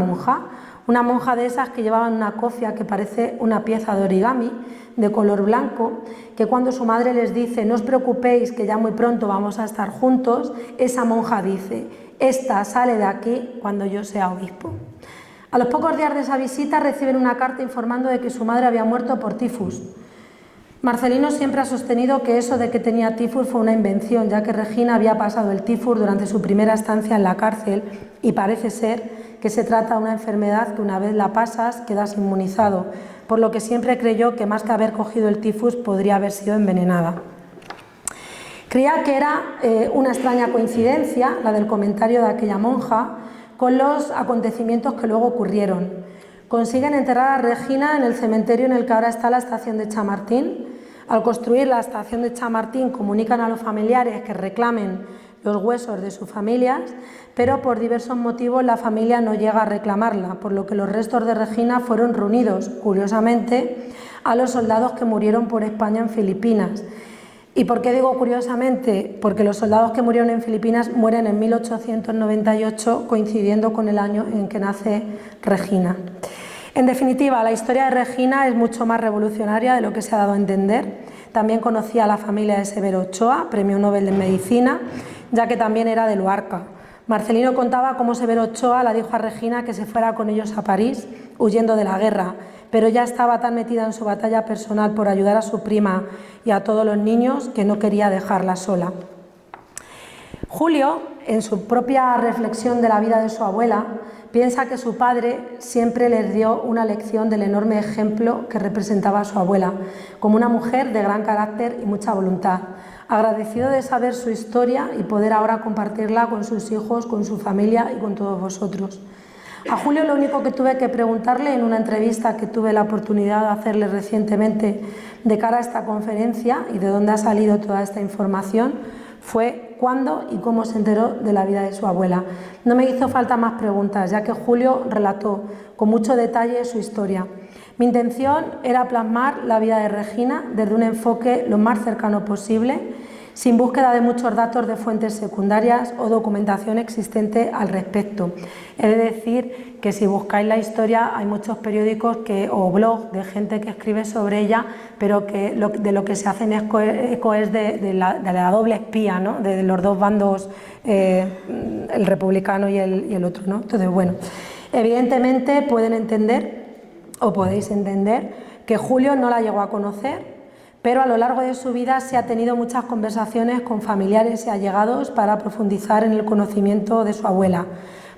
monja de esas que llevaban una cofia que parece una pieza de origami, de color blanco, que cuando su madre les dice no os preocupéis que ya muy pronto vamos a estar juntos, esa monja dice, esta sale de aquí cuando yo sea obispo. A los pocos días de esa visita reciben una carta informando de que su madre había muerto por tifus. Marcelino siempre ha sostenido que eso de que tenía tifus fue una invención, ya que Regina había pasado el tifus durante su primera estancia en la cárcel y parece ser que se trata de una enfermedad que una vez la pasas quedas inmunizado, por lo que siempre creyó que más que haber cogido el tifus podría haber sido envenenada. Creía que era una extraña coincidencia la del comentario de aquella monja con los acontecimientos que luego ocurrieron. Consiguen enterrar a Regina en el cementerio en el que ahora está la estación de Chamartín. Al construir la estación de Chamartín comunican a los familiares que reclamen los huesos de sus familias, pero por diversos motivos la familia no llega a reclamarla, por lo que los restos de Regina fueron reunidos, curiosamente, a los soldados que murieron por España en Filipinas. ¿Y por qué digo curiosamente? Porque los soldados que murieron en Filipinas mueren en 1898, coincidiendo con el año en que nace Regina. En definitiva, la historia de Regina es mucho más revolucionaria de lo que se ha dado a entender. También conocía a la familia de Severo Ochoa, premio Nobel de Medicina, ya que también era de Luarca. Marcelino contaba cómo Severo Ochoa la dijo a Regina que se fuera con ellos a París, huyendo de la guerra, pero ya estaba tan metida en su batalla personal por ayudar a su prima y a todos los niños que no quería dejarla sola. Julio, en su propia reflexión de la vida de su abuela, piensa que su padre siempre les dio una lección del enorme ejemplo que representaba a su abuela, como una mujer de gran carácter y mucha voluntad, agradecido de saber su historia y poder ahora compartirla con sus hijos, con su familia y con todos vosotros. A Julio lo único que tuve que preguntarle en una entrevista que tuve la oportunidad de hacerle recientemente de cara a esta conferencia y de dónde ha salido toda esta información fue cuándo y cómo se enteró de la vida de su abuela. No me hizo falta más preguntas, ya que Julio relató con mucho detalle su historia. Mi intención era plasmar la vida de Regina desde un enfoque lo más cercano posible, sin búsqueda de muchos datos de fuentes secundarias o documentación existente al respecto. He de decir que si buscáis la historia hay muchos periódicos o blogs de gente que escribe sobre ella, pero que de lo que se hacen eco es de la doble espía, ¿no? De los dos bandos, el republicano y el otro, ¿no? Entonces, bueno, evidentemente pueden entender o podéis entender que Julio no la llegó a conocer, pero a lo largo de su vida se ha tenido muchas conversaciones con familiares y allegados para profundizar en el conocimiento de su abuela,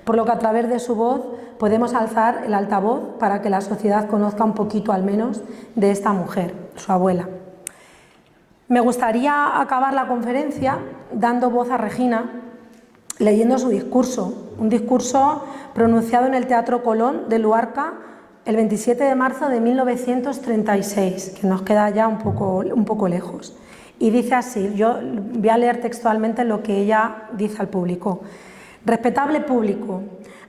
por lo que a través de su voz podemos alzar el altavoz para que la sociedad conozca un poquito al menos de esta mujer, su abuela. Me gustaría acabar la conferencia dando voz a Regina, leyendo su discurso, un discurso pronunciado en el Teatro Colón de Luarca el 27 de marzo de 1936, que nos queda ya un poco lejos. Y dice así, yo voy a leer textualmente lo que ella dice al público. Respetable público,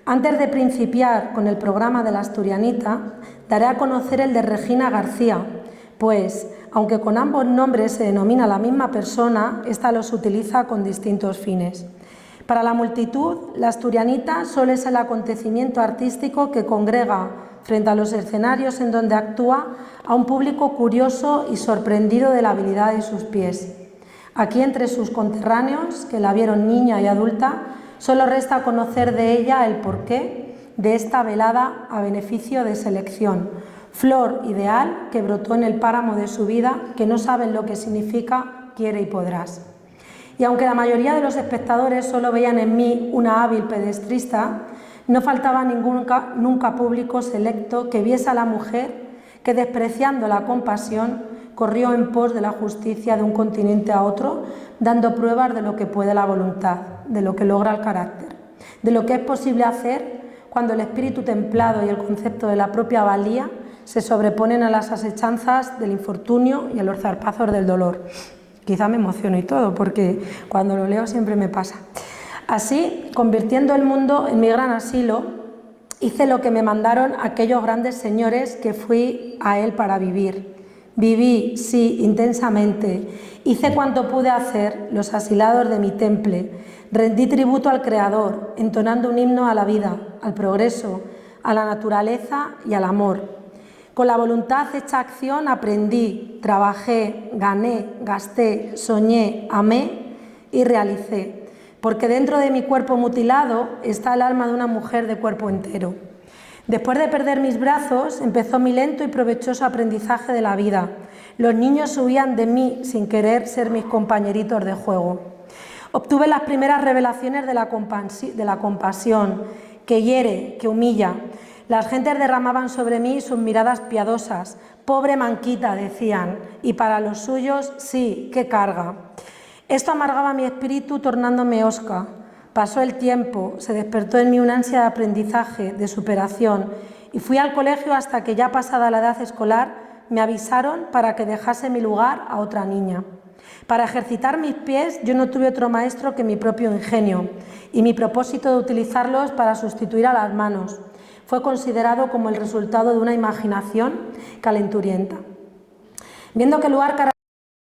antes de principiar con el programa de la Asturianita, daré a conocer el de Regina García, pues, aunque con ambos nombres se denomina la misma persona, ésta los utiliza con distintos fines. Para la multitud, la Asturianita solo es el acontecimiento artístico que congrega frente a los escenarios en donde actúa a un público curioso y sorprendido de la habilidad de sus pies. Aquí, entre sus conterráneos, que la vieron niña y adulta, solo resta conocer de ella el porqué de esta velada a beneficio de selección, flor ideal que brotó en el páramo de su vida, que no saben lo que significa quiere y podrás. Y aunque la mayoría de los espectadores solo veían en mí una hábil pedestrista, no faltaba nunca público selecto que viese a la mujer que, despreciando la compasión, corrió en pos de la justicia de un continente a otro, dando pruebas de lo que puede la voluntad, de lo que logra el carácter, de lo que es posible hacer cuando el espíritu templado y el concepto de la propia valía se sobreponen a las asechanzas del infortunio y a los zarpazos del dolor. Quizá me emociono y todo, porque cuando lo leo siempre me pasa. Así, convirtiendo el mundo en mi gran asilo, hice lo que me mandaron aquellos grandes señores que fui a él para vivir. Viví, sí, intensamente. Hice cuanto pude hacer los asilados de mi temple. Rendí tributo al Creador, entonando un himno a la vida, al progreso, a la naturaleza y al amor. Con la voluntad hecha acción aprendí, trabajé, gané, gasté, soñé, amé y realicé. Porque dentro de mi cuerpo mutilado está el alma de una mujer de cuerpo entero. Después de perder mis brazos, empezó mi lento y provechoso aprendizaje de la vida. Los niños huían de mí sin querer ser mis compañeritos de juego. Obtuve las primeras revelaciones de la compasión, que hiere, que humilla. Las gentes derramaban sobre mí sus miradas piadosas. Pobre manquita, decían, y para los suyos, sí, qué carga. Esto amargaba mi espíritu tornándome hosca. Pasó el tiempo, se despertó en mí una ansia de aprendizaje, de superación, y fui al colegio hasta que, ya pasada la edad escolar, me avisaron para que dejase mi lugar a otra niña. Para ejercitar mis pies yo no tuve otro maestro que mi propio ingenio, y mi propósito de utilizarlos para sustituir a las manos fue considerado como el resultado de una imaginación calenturienta. Viendo que Luarca era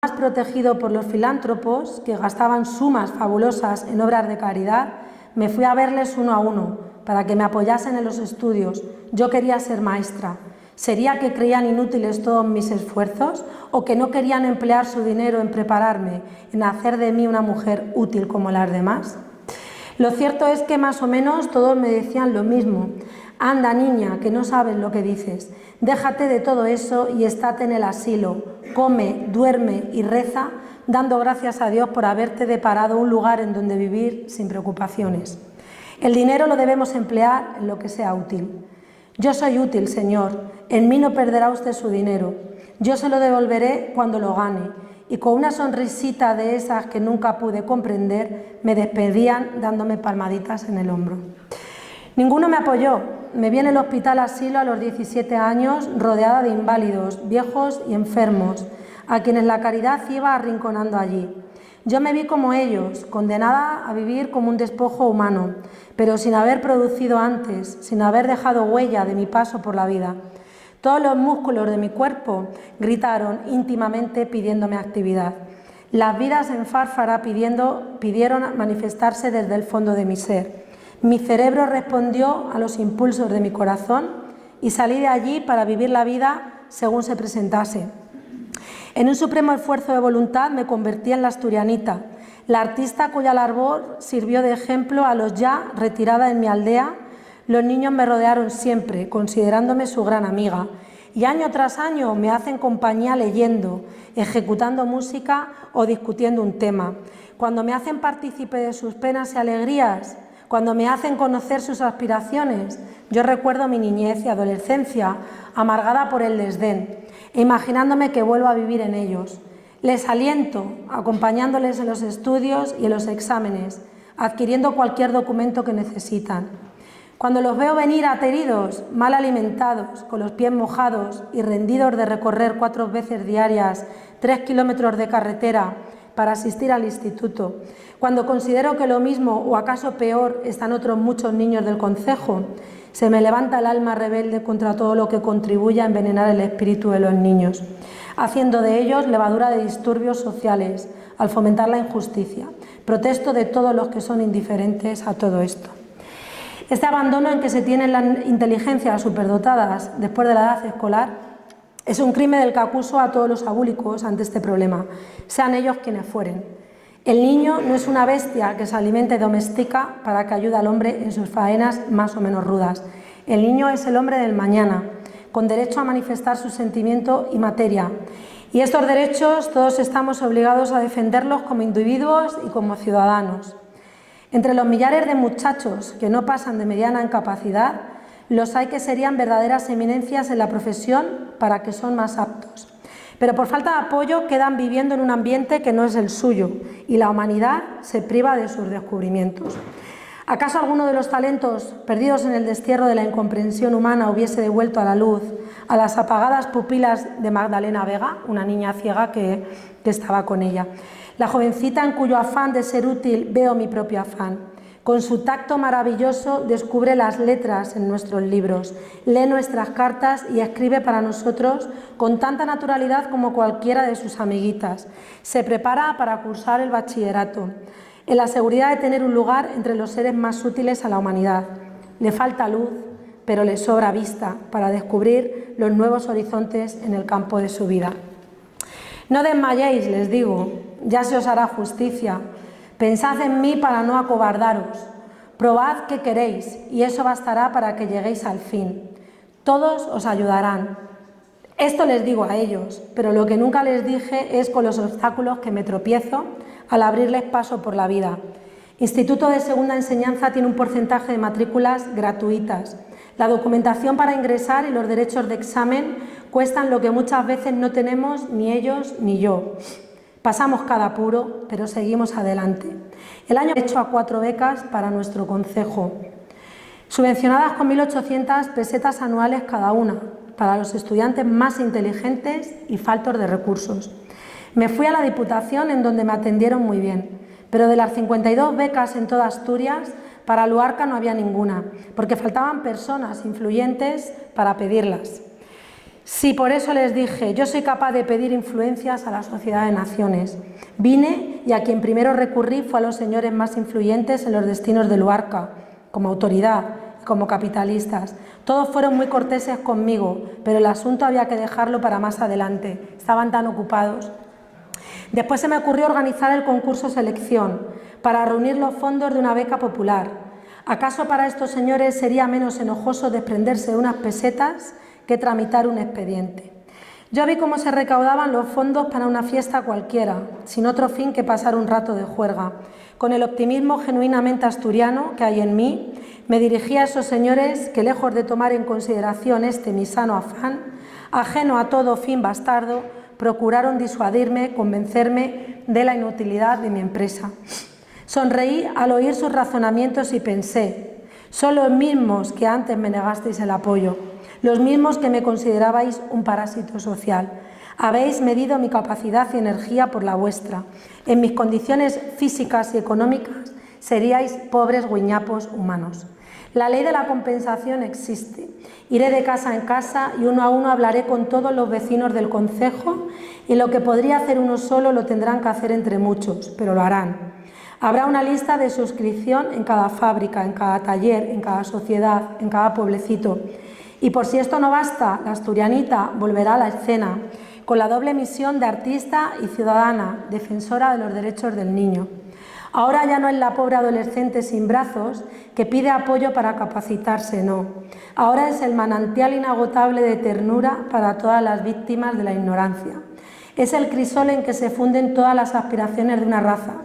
más protegido por los filántropos, que gastaban sumas fabulosas en obras de caridad, me fui a verles uno a uno para que me apoyasen en los estudios. Yo quería ser maestra. ¿Sería que creían inútiles todos mis esfuerzos o que no querían emplear su dinero en prepararme, en hacer de mí una mujer útil como las demás? Lo cierto es que más o menos todos me decían lo mismo. Anda, niña, que no sabes lo que dices. Déjate de todo eso y estate en el asilo. Come, duerme y reza, dando gracias a Dios por haberte deparado un lugar en donde vivir sin preocupaciones. El dinero lo debemos emplear en lo que sea útil. Yo soy útil, Señor. En mí no perderá usted su dinero. Yo se lo devolveré cuando lo gane. Y con una sonrisita de esas que nunca pude comprender, me despedían dándome palmaditas en el hombro. Ninguno me apoyó. Me vi en el hospital asilo a los 17 años, rodeada de inválidos, viejos y enfermos, a quienes la caridad iba arrinconando allí. Yo me vi como ellos, condenada a vivir como un despojo humano, pero sin haber producido antes, sin haber dejado huella de mi paso por la vida. Todos los músculos de mi cuerpo gritaron íntimamente pidiéndome actividad. Las vidas en Fárfara pidieron manifestarse desde el fondo de mi ser. Mi cerebro respondió a los impulsos de mi corazón y salí de allí para vivir la vida según se presentase. En un supremo esfuerzo de voluntad me convertí en la asturianita, la artista cuya labor sirvió de ejemplo a los ya retirada en mi aldea. Los niños me rodearon siempre, considerándome su gran amiga, y año tras año me hacen compañía leyendo, ejecutando música o discutiendo un tema. Cuando me hacen partícipe de sus penas y alegrías, cuando me hacen conocer sus aspiraciones, yo recuerdo mi niñez y adolescencia, amargada por el desdén, e imaginándome que vuelvo a vivir en ellos. Les aliento, acompañándoles en los estudios y en los exámenes, adquiriendo cualquier documento que necesitan. Cuando los veo venir ateridos, mal alimentados, con los pies mojados y rendidos de recorrer 4 veces diarias 3 kilómetros de carretera para asistir al instituto, cuando considero que lo mismo o acaso peor están otros muchos niños del concejo, se me levanta el alma rebelde contra todo lo que contribuya a envenenar el espíritu de los niños, haciendo de ellos levadura de disturbios sociales, al fomentar la injusticia. Protesto de todos los que son indiferentes a todo esto. Este abandono en que se tienen las inteligencias superdotadas después de la edad escolar es un crimen del que acuso a todos los abúlicos ante este problema, sean ellos quienes fueren. El niño no es una bestia que se alimenta y domestica para que ayude al hombre en sus faenas más o menos rudas. El niño es el hombre del mañana, con derecho a manifestar su sentimiento y materia. Y estos derechos todos estamos obligados a defenderlos como individuos y como ciudadanos. Entre los millares de muchachos que no pasan de mediana incapacidad, los hay que serían verdaderas eminencias en la profesión para que son más aptos. Pero por falta de apoyo quedan viviendo en un ambiente que no es el suyo y la humanidad se priva de sus descubrimientos. ¿Acaso alguno de los talentos perdidos en el destierro de la incomprensión humana hubiese devuelto a la luz a las apagadas pupilas de Magdalena Vega, una niña ciega que estaba con ella? La jovencita en cuyo afán de ser útil veo mi propio afán. Con su tacto maravilloso descubre las letras en nuestros libros, lee nuestras cartas y escribe para nosotros con tanta naturalidad como cualquiera de sus amiguitas. Se prepara para cursar el bachillerato, en la seguridad de tener un lugar entre los seres más útiles a la humanidad. Le falta luz, pero le sobra vista para descubrir los nuevos horizontes en el campo de su vida. No desmayéis, les digo, ya se os hará justicia. Pensad en mí para no acobardaros. Probad qué queréis y eso bastará para que lleguéis al fin. Todos os ayudarán. Esto les digo a ellos, pero lo que nunca les dije es con los obstáculos que me tropiezo al abrirles paso por la vida. Instituto de Segunda Enseñanza tiene un porcentaje de matrículas gratuitas. La documentación para ingresar y los derechos de examen cuestan lo que muchas veces no tenemos ni ellos ni yo. Pasamos cada apuro, pero seguimos adelante. El año hecho a 4 becas para nuestro concejo, subvencionadas con 1.800 pesetas anuales cada una, para los estudiantes más inteligentes y faltos de recursos. Me fui a la Diputación, en donde me atendieron muy bien, pero de las 52 becas en toda Asturias, para Luarca no había ninguna, porque faltaban personas influyentes para pedirlas. Sí, por eso les dije, yo soy capaz de pedir influencias a la Sociedad de Naciones. Vine y a quien primero recurrí fue a los señores más influyentes en los destinos de Luarca, como autoridad, como capitalistas. Todos fueron muy corteses conmigo, pero el asunto había que dejarlo para más adelante. Estaban tan ocupados. Después se me ocurrió organizar el concurso selección para reunir los fondos de una beca popular. ¿Acaso para estos señores sería menos enojoso desprenderse de unas pesetas que tramitar un expediente? Yo vi cómo se recaudaban los fondos para una fiesta cualquiera, sin otro fin que pasar un rato de juerga. Con el optimismo genuinamente asturiano que hay en mí, me dirigí a esos señores que, lejos de tomar en consideración este mi sano afán, ajeno a todo fin bastardo, procuraron disuadirme, convencerme de la inutilidad de mi empresa. Sonreí al oír sus razonamientos y pensé, son los mismos que antes me negasteis el apoyo, los mismos que me considerabais un parásito social. Habéis medido mi capacidad y energía por la vuestra. En mis condiciones físicas y económicas seríais pobres guiñapos humanos. La ley de la compensación existe. Iré de casa en casa y uno a uno hablaré con todos los vecinos del concejo y lo que podría hacer uno solo lo tendrán que hacer entre muchos, pero lo harán. Habrá una lista de suscripción en cada fábrica, en cada taller, en cada sociedad, en cada pueblecito. Y por si esto no basta, la asturianita volverá a la escena con la doble misión de artista y ciudadana, defensora de los derechos del niño. Ahora ya no es la pobre adolescente sin brazos que pide apoyo para capacitarse, no. Ahora es el manantial inagotable de ternura para todas las víctimas de la ignorancia. Es el crisol en que se funden todas las aspiraciones de una raza.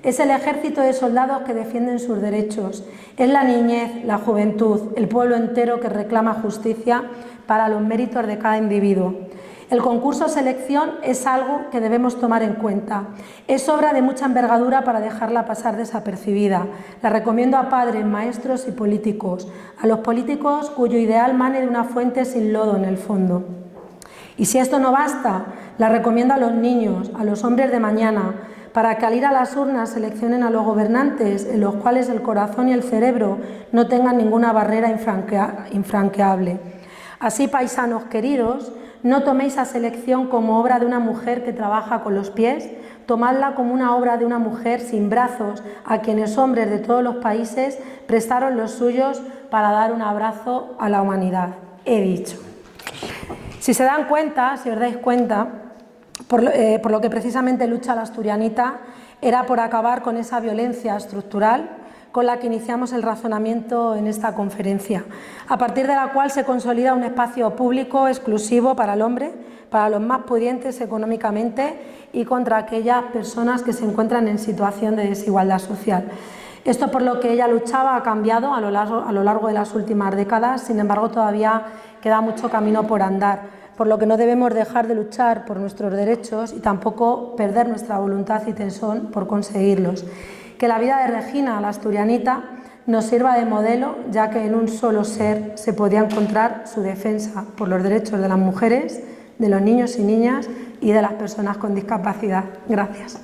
Es el ejército de soldados que defienden sus derechos. Es la niñez, la juventud, el pueblo entero que reclama justicia para los méritos de cada individuo. El concurso selección es algo que debemos tomar en cuenta. Es obra de mucha envergadura para dejarla pasar desapercibida. La recomiendo a padres, maestros y políticos, a los políticos cuyo ideal mane de una fuente sin lodo en el fondo. Y si esto no basta, la recomiendo a los niños, a los hombres de mañana, para que al ir a las urnas seleccionen a los gobernantes en los cuales el corazón y el cerebro no tengan ninguna barrera infranqueable. Así, paisanos queridos, no toméis a selección como obra de una mujer que trabaja con los pies, tomadla como una obra de una mujer sin brazos a quienes hombres de todos los países prestaron los suyos para dar un abrazo a la humanidad. He dicho. Si se dan cuenta, si os dais cuenta, por lo que precisamente lucha la asturianita era por acabar con esa violencia estructural con la que iniciamos el razonamiento en esta conferencia, a partir de la cual se consolida un espacio público exclusivo para el hombre, para los más pudientes económicamente y contra aquellas personas que se encuentran en situación de desigualdad social. Esto por lo que ella luchaba ha cambiado a lo largo de las últimas décadas, sin embargo todavía queda mucho camino por andar, por lo que no debemos dejar de luchar por nuestros derechos y tampoco perder nuestra voluntad y tesón por conseguirlos. Que la vida de Regina, la asturianita, nos sirva de modelo, ya que en un solo ser se podía encontrar su defensa por los derechos de las mujeres, de los niños y niñas y de las personas con discapacidad. Gracias.